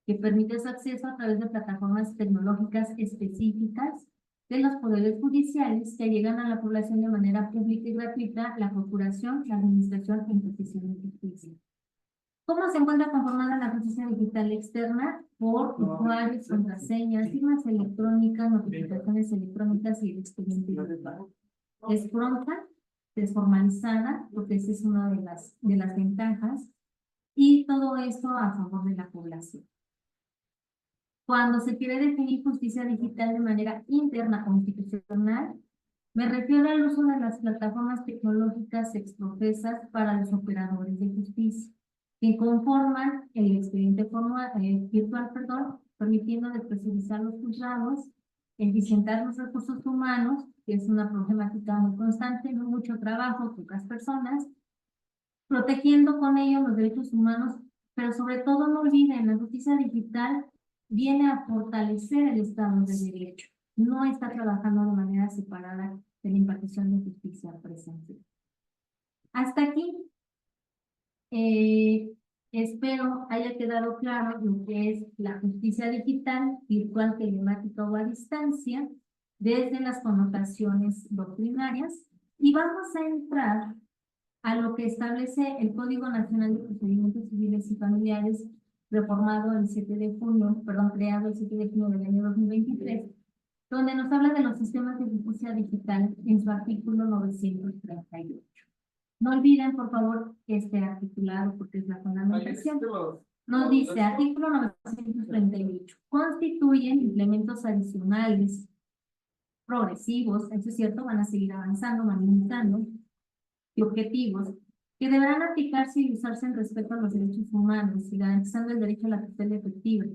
que permite su acceso a través de plataformas tecnológicas específicas de los poderes judiciales que llegan a la población de manera pública y gratuita, la procuración, la administración e impartición de justicia. ¿Cómo se encuentra conformada la justicia digital externa? Por usuarios, contraseñas, firmas electrónicas, notificaciones electrónicas y el expediente virtual. Es pronta, es formalizada, porque esa es una de las ventajas, y todo esto a favor de la población. Cuando se quiere definir justicia digital de manera interna o institucional, me refiero al uso de las plataformas tecnológicas exprofesas para los operadores de justicia, que conforman el expediente virtual, permitiendo despresurizar los juzgados, eficientar los recursos humanos, que es una problemática muy constante, no mucho trabajo, pocas personas, protegiendo con ello los derechos humanos, pero sobre todo no olviden, la justicia digital viene a fortalecer el Estado de Derecho, no está trabajando de manera separada de la impartición de justicia presencial. Hasta aquí, espero haya quedado claro lo que es la justicia digital, virtual, telemática o a distancia, desde las connotaciones doctrinarias, y vamos a entrar a lo que establece el Código Nacional de Procedimientos Civiles y Familiares, reformado el 7 de junio, creado el 7 de junio del año 2023, donde nos habla de los sistemas de justicia digital en su artículo 938. No olviden, por favor, este articulado, porque es la fundamentación. Nos dice, artículo 938, constituyen implementos adicionales, progresivos, eso es cierto, van a seguir avanzando, manifestando, y objetivos que deberán aplicarse y usarse en respeto a los derechos humanos y garantizando el derecho a la tutela efectiva,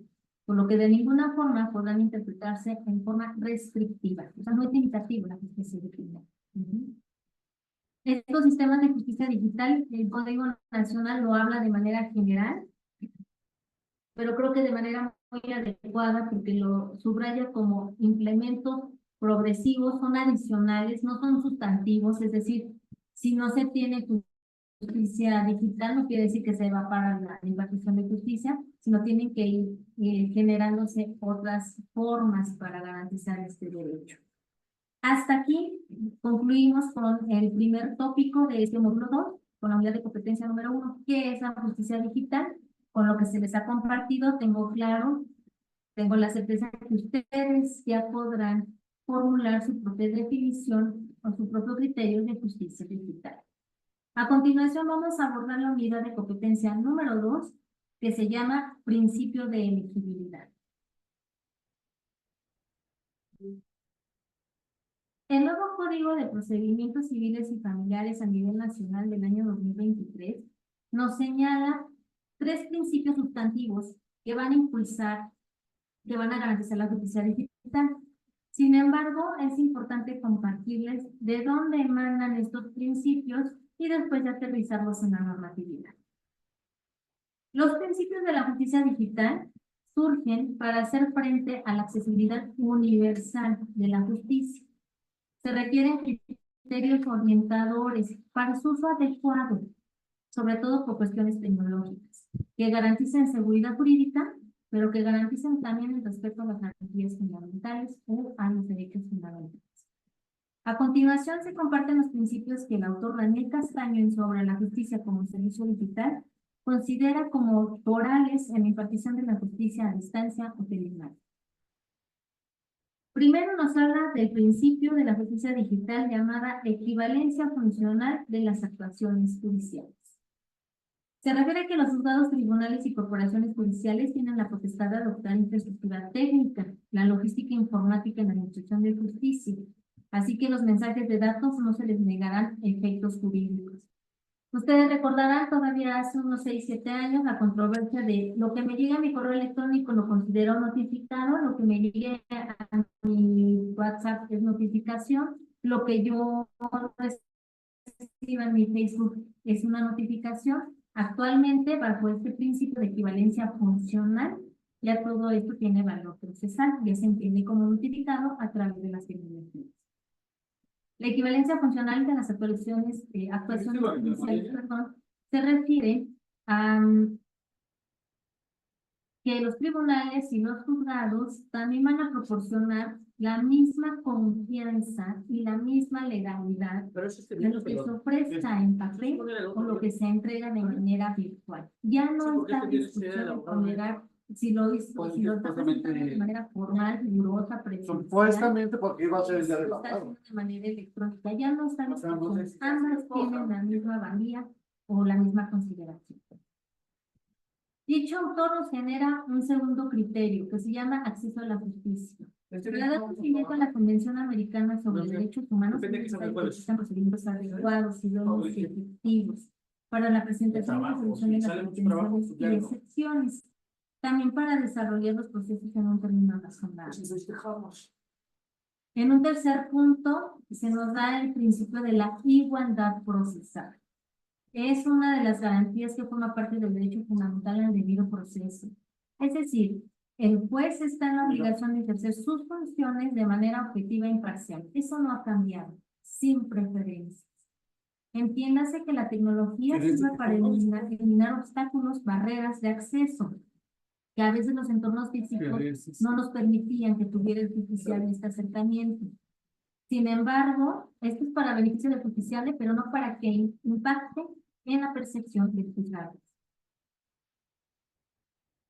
por lo que de ninguna forma podrán interpretarse en forma restrictiva, o sea, no es limitativa la justicia digital. Estos sistemas de justicia digital, el Código Nacional lo habla de manera general, pero creo que de manera muy adecuada porque lo subraya como implementos progresivos, son adicionales, no son sustantivos, es decir, si no se tiene justicia digital, no quiere decir que se va para la impartición de justicia, sino tienen que ir generándose otras formas para garantizar este derecho. Hasta aquí concluimos con el primer tópico de este módulo 2, con la unidad de competencia número 1, que es la justicia digital. Con lo que se les ha compartido, tengo la certeza que ustedes ya podrán formular su propia definición o su propio criterio de justicia digital. A continuación vamos a abordar la unidad de competencia número 2, que se llama principio de elegibilidad. El nuevo Código de Procedimientos Civiles y Familiares a nivel nacional del año 2023 nos señala 3 principios sustantivos que van a impulsar, que van a garantizar la justicia digital. Sin embargo, es importante compartirles de dónde emanan estos principios y después de aterrizarlos en la normatividad. Los principios de la justicia digital surgen para hacer frente a la accesibilidad universal de la justicia. Se requieren criterios orientadores para su uso adecuado, sobre todo por cuestiones tecnológicas, que garanticen seguridad jurídica, pero que garanticen también el respeto a las garantías fundamentales o a los derechos fundamentales. A continuación se comparten los principios que el autor Daniel Castaño en su obra La justicia como servicio digital considera como orales en la impartición de la justicia a distancia o telemática. Primero nos habla del principio de la justicia digital llamada equivalencia funcional de las actuaciones judiciales. Se refiere a que los juzgados, tribunales y corporaciones judiciales tienen la potestad de adoptar infraestructura técnica, la logística informática en la administración de justicia, Así que los mensajes de datos no se les negarán efectos jurídicos. Ustedes recordarán todavía hace unos 6, 7 años la controversia de lo que me llegue a mi correo electrónico lo considero notificado, lo que me llegue a mi WhatsApp es notificación, lo que yo reciba en mi Facebook es una notificación. Actualmente, bajo este principio de equivalencia funcional, ya todo esto tiene valor procesal, ya se entiende como notificado a través de las tecnologías. La equivalencia funcional de las actuaciones judiciales, perdón, se refiere a que los tribunales y los juzgados también van a proporcionar la misma confianza y la misma legalidad de lo que se ofrezca en papel o lo que se entrega de manera virtual. Ya no está discusión de tolerar si lo hizo, si lo está presentando de manera formal, rigurosa, presencial. Supuestamente porque iba a ser el día de Lo la está paga. haciendo de manera electrónica. Ya no está discusión. Ambas Ambas tienen la misma valía o la misma consideración. Dicho autor nos genera un segundo criterio que se llama acceso a la justicia. Para dar cumplimiento a la Convención Americana sobre Derechos Humanos, existen procedimientos adecuados, idóneos y efectivos para la presentación y resolución de las contenciones y excepciones, también para desarrollar los procesos en un término razonable. En un tercer punto, se nos da el principio de la igualdad procesal. Es una de las garantías que forma parte del derecho fundamental al debido proceso. Es decir, el juez está en la obligación de ejercer sus funciones de manera objetiva e imparcial. Eso no ha cambiado, sin preferencias. Entiéndase que la tecnología sirve para eliminar obstáculos, barreras de acceso, que a veces los entornos físicos no nos permitían que tuviera el justiciable este acercamiento. Sin embargo, esto es para beneficio del justiciable, pero no para que impacte en la percepción del juzgado.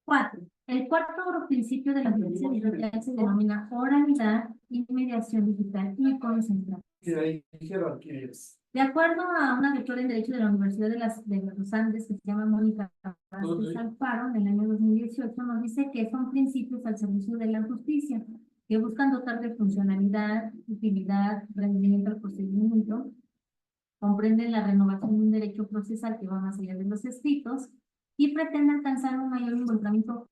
4. El cuarto principio de la justicia digital se denomina oralidad, inmediación digital y concentración. De acuerdo a una doctora en Derecho de la Universidad de los Andes, que se llama Mónica Vázquez Alfaro, en el año 2018, nos dice que son principios al servicio de la justicia, que buscan dotar de funcionalidad, utilidad, rendimiento al procedimiento, comprenden la renovación de un derecho procesal que va más allá de los escritos y pretende alcanzar un mayor involucramiento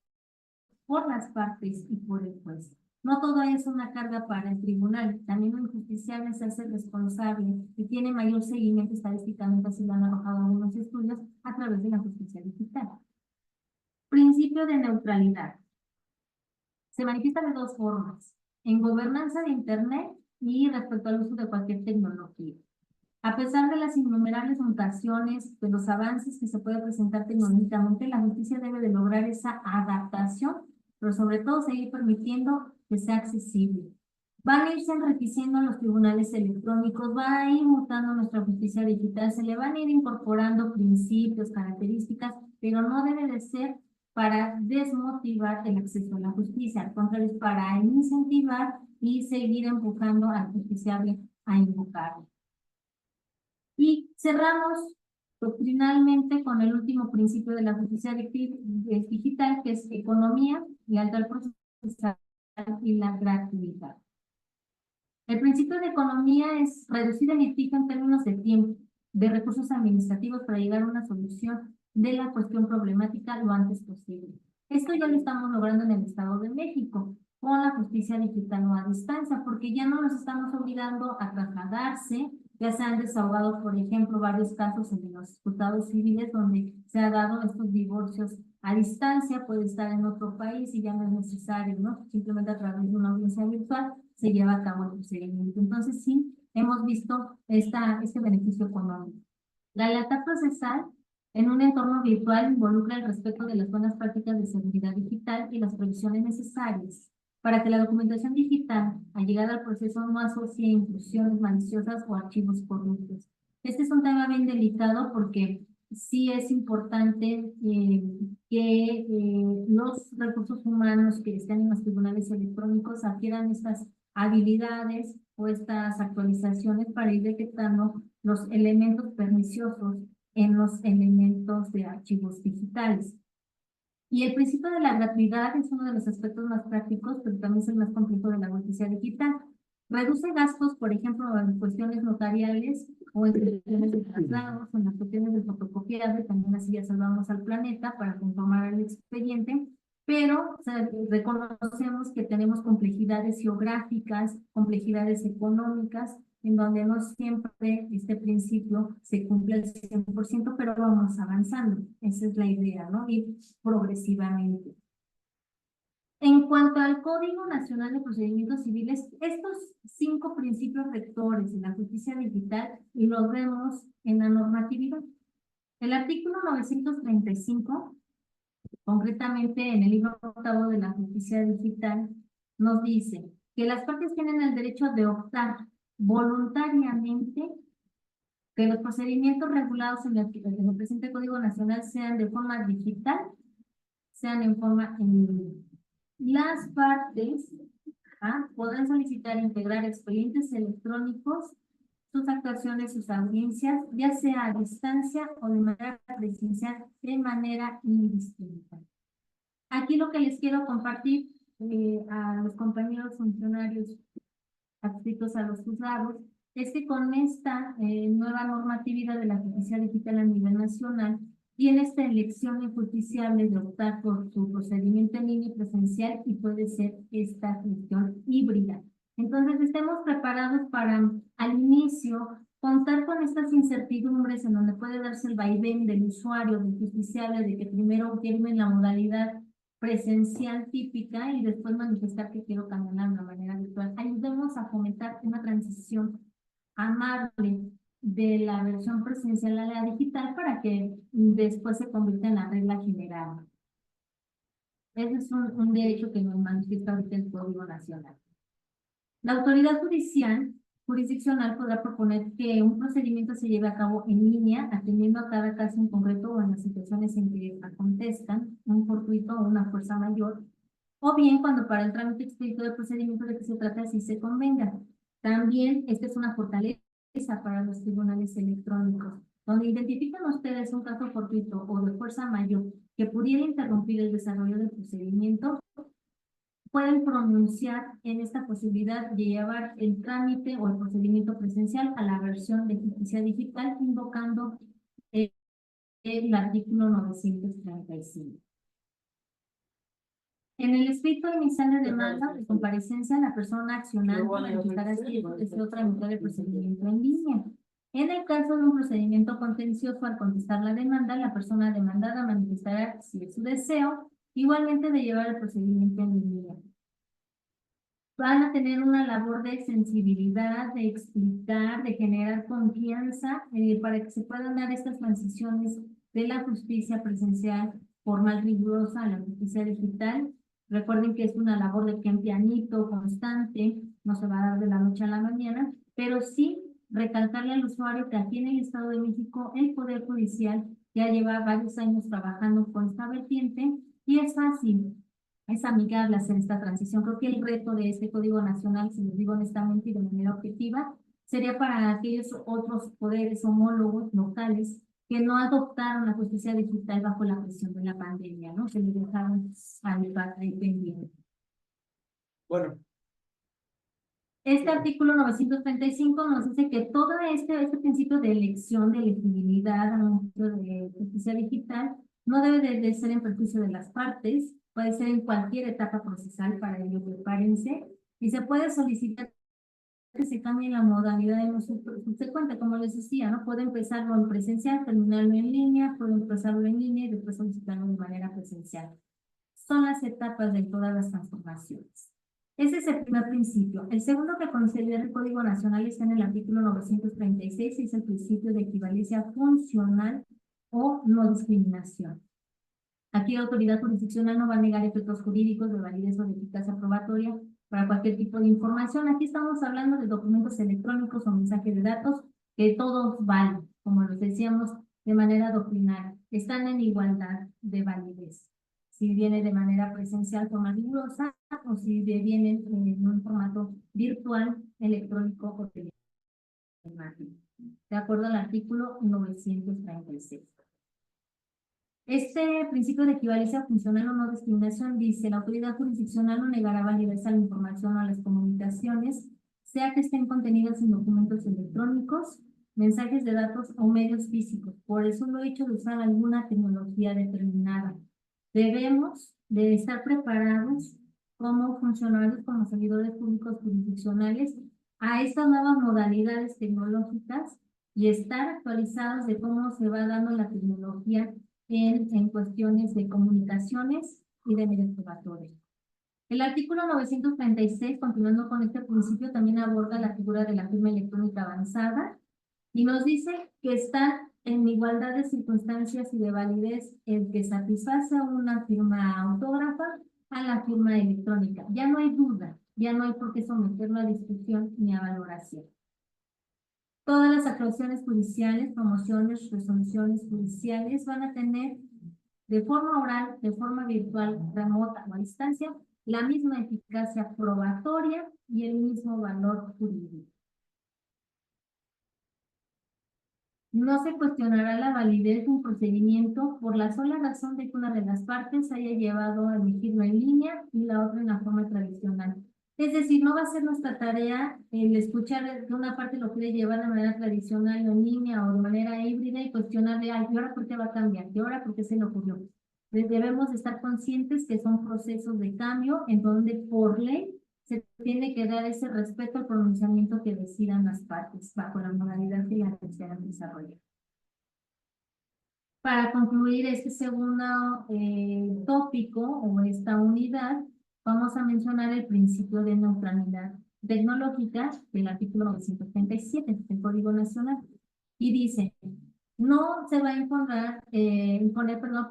por las partes y por el juez. No todo es una carga para el tribunal, también el justiciable se hace responsable y tiene mayor seguimiento estadísticamente, así lo han arrojado algunos estudios, a través de la justicia digital. Principio de neutralidad. Se manifiesta de dos formas, en gobernanza de Internet y respecto al uso de cualquier tecnología. A pesar de las innumerables mutaciones, de los avances que se puede presentar tecnológicamente, la justicia debe de lograr esa adaptación, pero sobre todo seguir permitiendo que sea accesible. Van a irse enriqueciendo los tribunales electrónicos, va a ir mutando nuestra justicia digital, se le van a ir incorporando principios, características, pero no debe de ser para desmotivar el acceso a la justicia, al contrario, es para incentivar y seguir empujando al justiciable a invocarlo. Y cerramos doctrinalmente con el último principio de la justicia digital, que es economía, lealtad procesal y la gratuidad. El principio de economía es reducir el litigio en términos de tiempo, de recursos administrativos para llegar a una solución de la cuestión problemática lo antes posible. Esto ya lo estamos logrando en el Estado de México con la justicia digital o a distancia, porque ya no nos estamos obligando a trasladarse. Ya se han desahogado, por ejemplo, varios casos en los juzgados civiles donde se ha dado estos divorcios a distancia, puede estar en otro país y ya no es necesario, ¿no? Simplemente a través de una audiencia virtual se lleva a cabo el procedimiento. Entonces, sí, hemos visto este beneficio económico. La lealtad procesal en un entorno virtual involucra el respeto de las buenas prácticas de seguridad digital y las previsiones necesarias para que la documentación digital, al llegar al proceso, no asocie intrusiones maliciosas o archivos corruptos. Este es un tema bien delicado porque sí es importante que los recursos humanos que están en los tribunales electrónicos adquieran estas habilidades o estas actualizaciones para ir detectando los elementos perniciosos en los elementos de archivos digitales. Y el principio de la gratuidad es uno de los aspectos más prácticos, pero también es el más complejo de la justicia digital. Reduce gastos, por ejemplo, en cuestiones notariales o en cuestiones de traslados, en las cuestiones de fotocopiado, también así ya salvamos al planeta para conformar el expediente, pero o sea, reconocemos que tenemos complejidades geográficas, complejidades económicas, en donde no siempre este principio se cumple al 100%, pero vamos avanzando. Esa es la idea, ¿no? Ir progresivamente. En cuanto al Código Nacional de Procedimientos Civiles, estos 5 principios rectores de la justicia digital los vemos en la normatividad. El artículo 935, concretamente en el libro 8 de la justicia digital, nos dice que las partes tienen el derecho de optar voluntariamente que los procedimientos regulados en el presente Código Nacional sean de forma digital, sean en forma en línea. Las partes podrán solicitar integrar expedientes electrónicos, sus actuaciones, sus audiencias, ya sea a distancia o de manera presencial, de manera indistinta. Aquí lo que les quiero compartir a los compañeros funcionarios adscritos a los juzgados es que con esta nueva normatividad de la justicia digital a nivel nacional, tiene esta elección injusticiable de optar por su procedimiento en línea y presencial y puede ser esta gestión híbrida. Entonces, estemos preparados para, al inicio, contar con estas incertidumbres en donde puede darse el vaivén del usuario, del justiciable, de que primero firme la modalidad presencial típica y después manifestar que quiero cambiar de manera virtual. Ayudemos a fomentar una transición amable de la versión presencial a la digital para que después se convierta en la regla general. Ese es un derecho que nos manifiesta ahorita el Código Nacional. La autoridad jurisdiccional podrá proponer que un procedimiento se lleve a cabo en línea, atendiendo a cada caso en concreto o en las situaciones en que acontezcan un fortuito o una fuerza mayor, o bien cuando para el trámite expedito del procedimiento de que se trata así se convenga. También esta es una fortaleza para los tribunales electrónicos. Donde identifican ustedes un caso fortuito o de fuerza mayor que pudiera interrumpir el desarrollo del procedimiento, pueden pronunciar en esta posibilidad de llevar el trámite o el procedimiento presencial a la versión de justicia digital, invocando el artículo 935. En el escrito inicial de demanda de comparecencia, la persona accionante manifestará si desea tramitar el procedimiento en línea. En el caso de un procedimiento contencioso, al contestar la demanda, la persona demandada manifestará si es su deseo, igualmente de llevar el procedimiento en línea. Van a tener una labor de sensibilidad, de explicar, de generar confianza para que se puedan dar estas transiciones de la justicia presencial formal rigurosa a la justicia digital. Recuerden que es una labor de pian pianito, constante, no se va a dar de la noche a la mañana, pero sí recalcarle al usuario que aquí en el Estado de México el Poder Judicial ya lleva varios años trabajando con esta vertiente y es fácil. Es amigable hacer esta transición. Creo que el reto de este Código Nacional, si lo digo honestamente y de manera objetiva, sería para aquellos otros poderes homólogos locales que no adoptaron la justicia digital bajo la presión de la pandemia, ¿no? Se les dejaron ahí pendiente. Bueno. Este artículo 935 nos dice que todo este principio de elección, de elegibilidad de justicia digital, no debe de ser en perjuicio de las partes, puede ser en cualquier etapa procesal, para ello prepárense, y se puede solicitar que se cambie la modalidad de uso subsecuente, como les decía, ¿no? Puede empezarlo en presencial, terminarlo en línea, puede empezarlo en línea y después solicitarlo de manera presencial. Son las etapas de todas las transformaciones. Ese es el primer principio. El segundo que considera el Código Nacional está en el artículo 936 y es el principio de equivalencia funcional o no discriminación. Aquí la autoridad jurisdiccional no va a negar efectos jurídicos de validez o de eficacia probatoria para cualquier tipo de información. Aquí estamos hablando de documentos electrónicos o mensajes de datos que todos valen, como los decíamos, de manera doctrinaria. Están en igualdad de validez. Si viene de manera presencial, forma rigurosa, o si viene en un formato virtual, electrónico o telemático. De acuerdo al artículo 936. Este principio de equivalencia funcional o no discriminación dice: la autoridad jurisdiccional no negará validez a la información o a las comunicaciones sea que estén contenidas en documentos electrónicos, mensajes de datos o medios físicos, por eso lo he hecho de usar alguna tecnología determinada. Debemos de estar preparados como funcionarios, como servidores públicos jurisdiccionales, a estas nuevas modalidades tecnológicas y estar actualizados de cómo se va dando la tecnología en cuestiones de comunicaciones y de medios probatorios. El artículo 936, continuando con este principio, también aborda la figura de la firma electrónica avanzada y nos dice que está en igualdad de circunstancias y de validez el que satisface una firma autógrafa a la firma electrónica. Ya no hay duda, ya no hay por qué someterlo a discusión ni a valoración. Todas las actuaciones judiciales, promociones, resoluciones judiciales van a tener de forma oral, de forma virtual, remota o a distancia, la misma eficacia probatoria y el mismo valor jurídico. No se cuestionará la validez de un procedimiento por la sola razón de que una de las partes haya llevado a emitirlo en línea y la otra en la forma tradicional. Es decir, no va a ser nuestra tarea el escuchar de una parte lo quiere llevar de manera tradicional o en línea o de manera híbrida y cuestionarle, ay, ¿y ahora por qué va a cambiar? ¿Y ahora por qué se le ocurrió? Debemos estar conscientes que son procesos de cambio en donde por ley se tiene que dar ese respeto al pronunciamiento que decidan las partes bajo la modalidad que la desean desarrollar. Para concluir este segundo tópico o esta unidad, vamos a mencionar el principio de neutralidad tecnológica del artículo 937 del Código Nacional. Y dice, no se va a imponer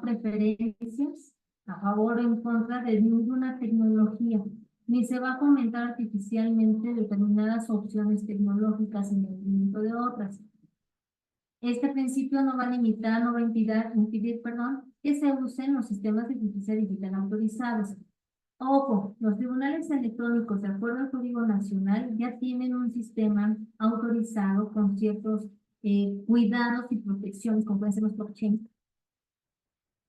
preferencias a favor o en contra de ninguna tecnología, ni se va a fomentar artificialmente determinadas opciones tecnológicas en detrimento de otras. Este principio no va a limitar, no va a impedir, que se usen los sistemas de justicia digital autorizados. Ojo, los tribunales electrónicos, de acuerdo al Código Nacional, ya tienen un sistema autorizado con ciertos cuidados y protecciones, como pueden ser los blockchain,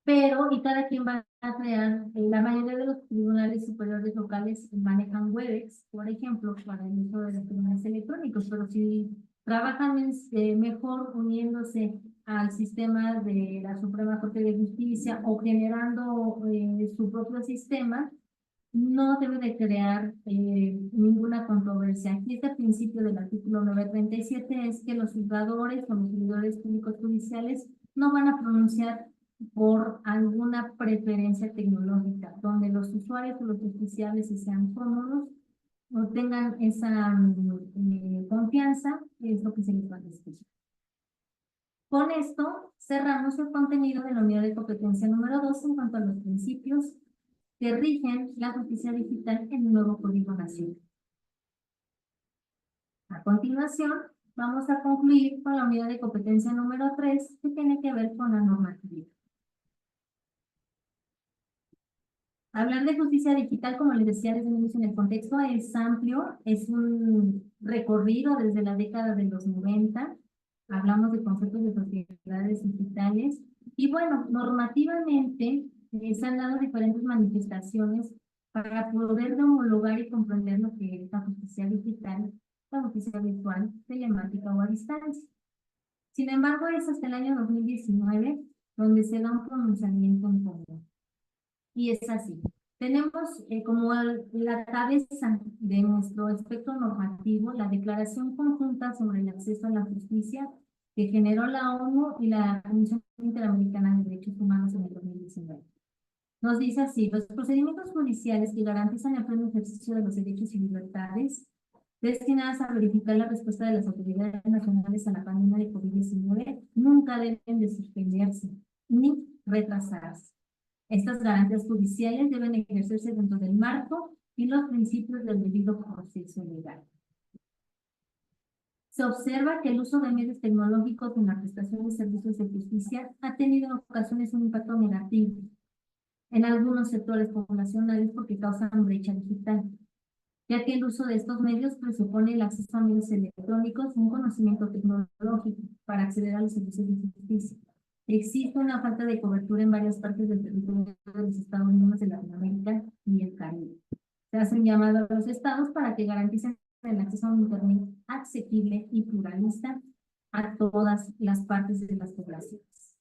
pero, y cada quien va a crear, la mayoría de los tribunales superiores locales manejan Webex, por ejemplo, para el uso de los tribunales electrónicos, pero si trabajan mejor uniéndose al sistema de la Suprema Corte de Justicia o generando su propio sistema, no debe de crear ninguna controversia. Aquí este principio del artículo 937 es que los juzgadores o los servidores públicos judiciales no van a pronunciar por alguna preferencia tecnológica, donde los usuarios o los justiciables sean cómodos o tengan esa confianza, es lo que se les va a decir. Con esto cerramos el contenido de la unidad de competencia número 2 en cuanto a los principios que rigen la justicia digital en el nuevo Código Nacional. A continuación, vamos a concluir con la unidad de competencia número 3, que tiene que ver con la normatividad. Hablar de justicia digital, como les decía desde el inicio en el contexto, es amplio, es un recorrido desde la década de los 90, hablamos de conceptos de sociedades digitales, y bueno, normativamente se han dado diferentes manifestaciones para poder homologar y comprender lo que es la justicia digital, la justicia virtual, telemática o a distancia. Sin embargo, es hasta el año 2019 donde se da un pronunciamiento en común. Y es así. Tenemos como la cabeza de nuestro aspecto normativo la Declaración Conjunta sobre el Acceso a la Justicia que generó la ONU y la Comisión Interamericana de Derechos Humanos en el 2019. Nos dice así, los procedimientos judiciales que garantizan el pleno ejercicio de los derechos y libertades destinadas a verificar la respuesta de las autoridades nacionales a la pandemia de COVID-19 nunca deben de suspenderse ni retrasarse. Estas garantías judiciales deben ejercerse dentro del marco y los principios del debido proceso legal. Se observa que el uso de medios tecnológicos en la prestación de servicios de justicia ha tenido en ocasiones un impacto negativo en algunos sectores poblacionales porque causan brecha digital, ya que el uso de estos medios presupone el acceso a medios electrónicos y un conocimiento tecnológico para acceder a los servicios de justicia. Existe una falta de cobertura en varias partes del territorio de los Estados Unidos de Latinoamérica y el Caribe. Se hacen llamados a los estados para que garanticen el acceso a un Internet asequible y pluralista a todas las partes de las poblaciones.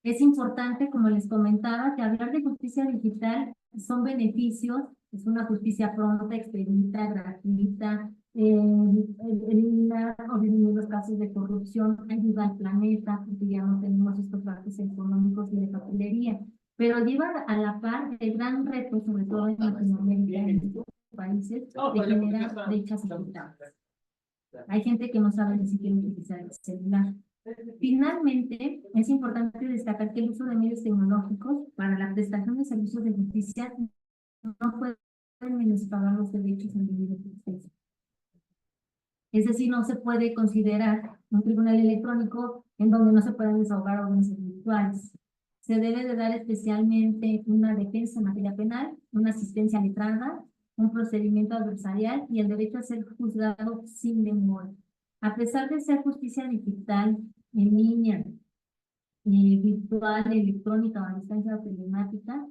Es importante, como les comentaba, que hablar de justicia digital son beneficios, es una justicia pronta, expedita, gratuita, eliminar o disminuir los casos de corrupción, ayuda al planeta, porque ya no tenemos estos gastos económicos y de papelería, pero lleva a la par el gran reto, sobre todo en Latinoamérica, en estos países, de generar brechas digitales. Hay gente que no sabe ni siquiera utilizar el celular. Finalmente, es importante destacar que el uso de medios tecnológicos para la prestación de servicios de justicia no pueden menoscabar los derechos individuos de justicia. Es decir, no se puede considerar un tribunal electrónico en donde no se puedan desahogar audiencias virtuales. Se debe de dar especialmente una defensa en materia penal, una asistencia letrada, un procedimiento adversarial y el derecho a ser juzgado sin demora. A pesar de ser justicia digital, en línea, virtual, electrónica o a distancia o telemática,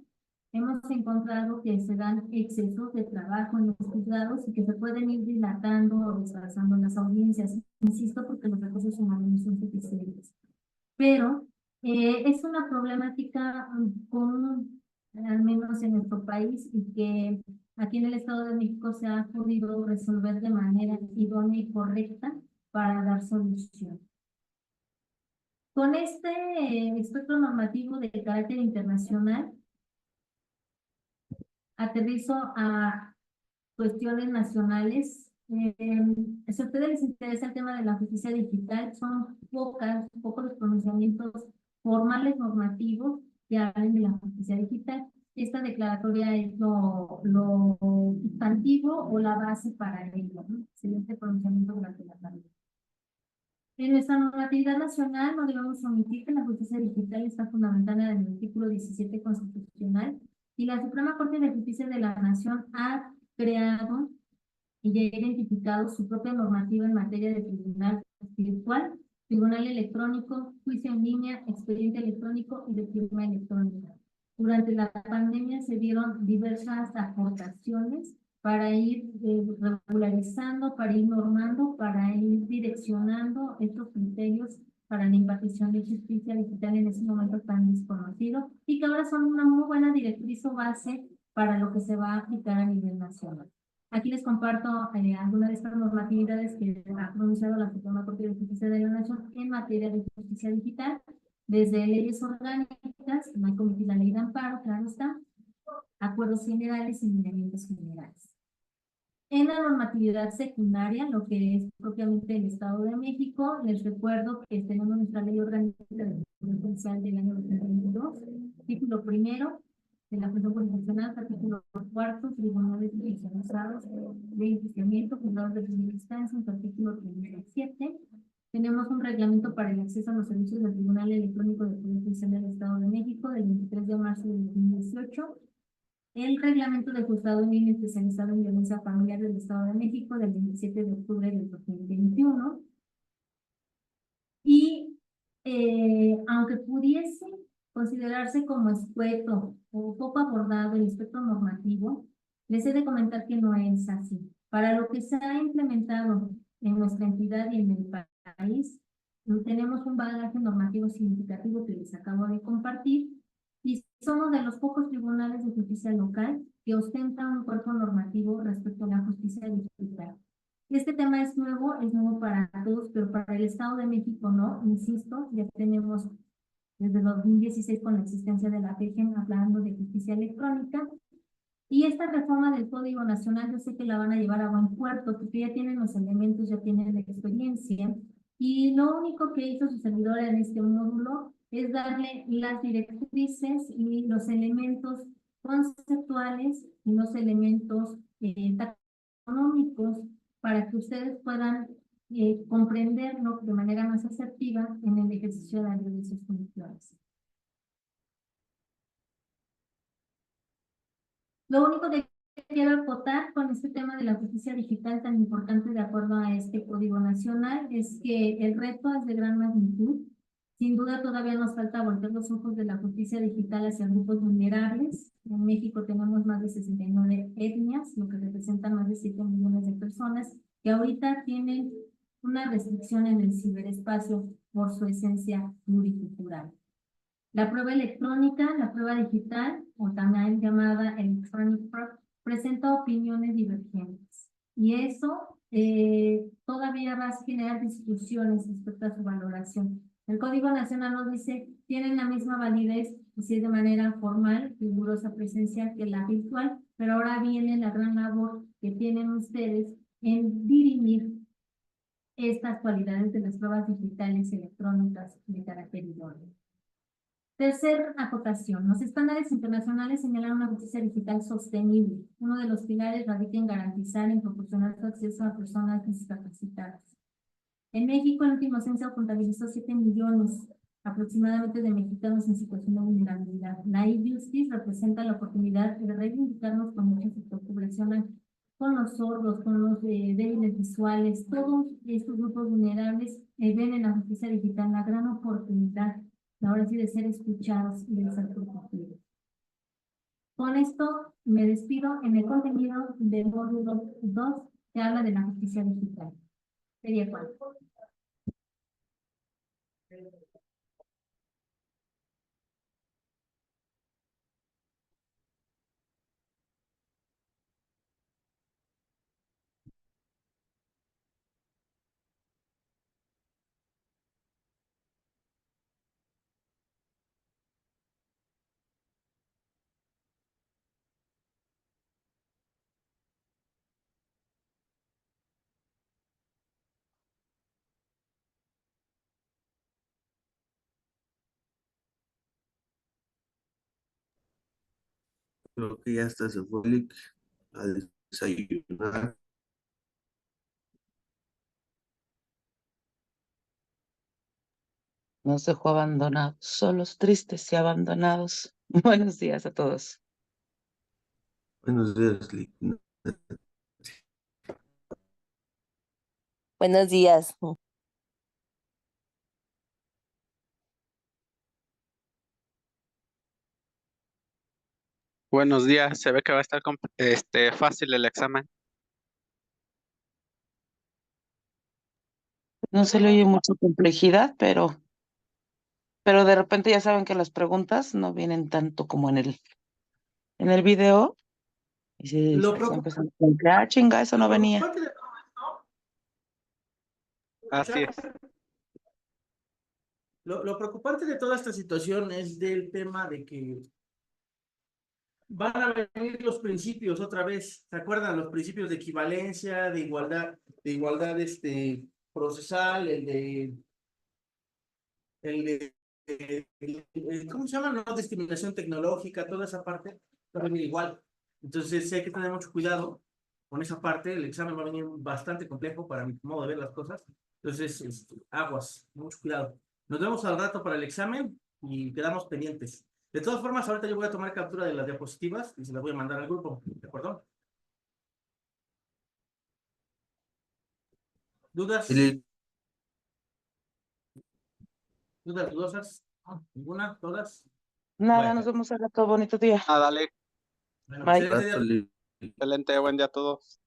hemos encontrado que se dan excesos de trabajo en los juzgados y que se pueden ir dilatando o desplazando las audiencias. Insisto, porque los recursos humanos no son suficientes. Pero es una problemática común, al menos en nuestro país, y que aquí en el Estado de México se ha podido resolver de manera idónea y correcta para dar solución. Con este espectro normativo de carácter internacional, aterrizo a cuestiones nacionales. Si a ustedes les interesa el tema de la justicia digital, son pocos los pronunciamientos formales normativos que hablan de la justicia digital. Esta declaratoria es lo sustantivo o la base para ello, ¿no? Excelente pronunciamiento durante la tarde. En nuestra normatividad nacional no debemos omitir que la justicia digital está fundamentada en el artículo 17 constitucional y la Suprema Corte de Justicia de la Nación ha creado y ya identificado su propia normativa en materia de tribunal virtual, tribunal electrónico, juicio en línea, expediente electrónico y de firma electrónica. Durante la pandemia se dieron diversas aportaciones para ir regularizando, para ir normando, para ir direccionando estos criterios para la impartición de justicia digital en ese momento tan desconocido y que ahora son una muy buena directriz o base para lo que se va a aplicar a nivel nacional. Aquí les comparto algunas de estas normatividades que ha pronunciado la Suprema Corte de Justicia de la Nación en materia de justicia digital, desde leyes orgánicas, como hay cometido la ley de amparo, claro está, acuerdos generales y lineamientos generales. En la normatividad secundaria, lo que es propiamente el Estado de México, les recuerdo que tenemos nuestra ley orgánica de Judicial del año 2022, título primero de la Función Constitucional, artículo cuarto, tribunales especializados de enjuiciamiento, juzgados de primera instancia, en su artículo 37. Tenemos un reglamento para el acceso a los servicios del Tribunal Electrónico del Poder Judicial del Estado de México del 23 de marzo de 2018. El reglamento de juzgado en línea especializado en violencia familiar del Estado de México del 27 de octubre del 2021. Y aunque pudiese considerarse como escueto o poco abordado el espectro normativo, les he de comentar que no es así. Para lo que se ha implementado en nuestra entidad y en el país, tenemos un bagaje normativo significativo que les acabo de compartir y somos de los pocos tribunales de justicia local que ostentan un cuerpo normativo respecto a la justicia digital. Este tema es nuevo para todos, pero para el Estado de México no, insisto, ya tenemos desde 2016 con la existencia de la FEJEN hablando de justicia electrónica. Y esta reforma del Código Nacional yo sé que la van a llevar a buen puerto, porque ya tienen los elementos, ya tienen la experiencia. Y lo único que hizo su servidora en este módulo es darle las directrices y los elementos conceptuales y los elementos taxonómicos para que ustedes puedan comprenderlo de manera más asertiva en el ejercicio de sus funciones. Lo único que quiero acotar con este tema de la justicia digital tan importante de acuerdo a este Código Nacional es que el reto es de gran magnitud. Sin duda todavía nos falta volver los ojos de la justicia digital hacia grupos vulnerables. En México tenemos más de 69 etnias, lo que representa más de 7 millones de personas, que ahorita tienen una restricción en el ciberespacio por su esencia pluricultural. La prueba electrónica, la prueba digital, o también llamada electronic probe, presenta opiniones divergentes. Y eso todavía va a generar discusiones respecto a su valoración. El Código Nacional nos dice, tienen la misma validez, si es de manera formal, rigurosa, presencial que la virtual, pero ahora viene la gran labor que tienen ustedes en dirimir estas cualidades de las pruebas digitales electrónicas de carácter idóneo. Tercer acotación. Los estándares internacionales señalan una justicia digital sostenible. Uno de los pilares radica en garantizar y proporcionar su acceso a personas discapacitadas. En México, el último censo contabilizó 7 millones aproximadamente de mexicanos en situación de vulnerabilidad. La e-justice representa la oportunidad de reivindicarnos con mucha población, con los sordos, con los débiles visuales, todos estos grupos vulnerables ven en la justicia digital la gran oportunidad, ahora sí, de ser escuchados y de ser protegidos. Con esto me despido en el contenido del módulo 2 que habla de la justicia digital. ¿Sería cuál? Creo que ya hasta se fue Lick a desayunar. Nos dejó abandonados, solos, tristes y abandonados. Buenos días a todos. Buenos días, Lick. Buenos días. Buenos días, se ve que va a estar fácil el examen. No se le oye mucha complejidad, pero de repente ya saben que las preguntas no vienen tanto como en el video. Y Lo se empiezan con que, chinga, eso no venía. preocupante de Así es. lo preocupante de toda esta situación es del tema de que van a venir los principios otra vez. ¿Se acuerdan? Los principios de equivalencia, de igualdad procesal, ¿cómo se llama? No discriminación tecnológica, toda esa parte va a venir igual. Entonces sí hay que tener mucho cuidado con esa parte. El examen va a venir bastante complejo para mi modo de ver las cosas. Entonces, aguas, mucho cuidado. Nos vemos al rato para el examen y quedamos pendientes. De todas formas, ahorita yo voy a tomar captura de las diapositivas y se las voy a mandar al grupo, ¿de acuerdo? ¿Dudas? Lick, ¿Dudas dudosas? ¿Ninguna? ¿Todas? Nada, Bueno. nos vemos al rato, bonito día. dale, Bueno, Bye. excelente día. excelente, buen día a todos.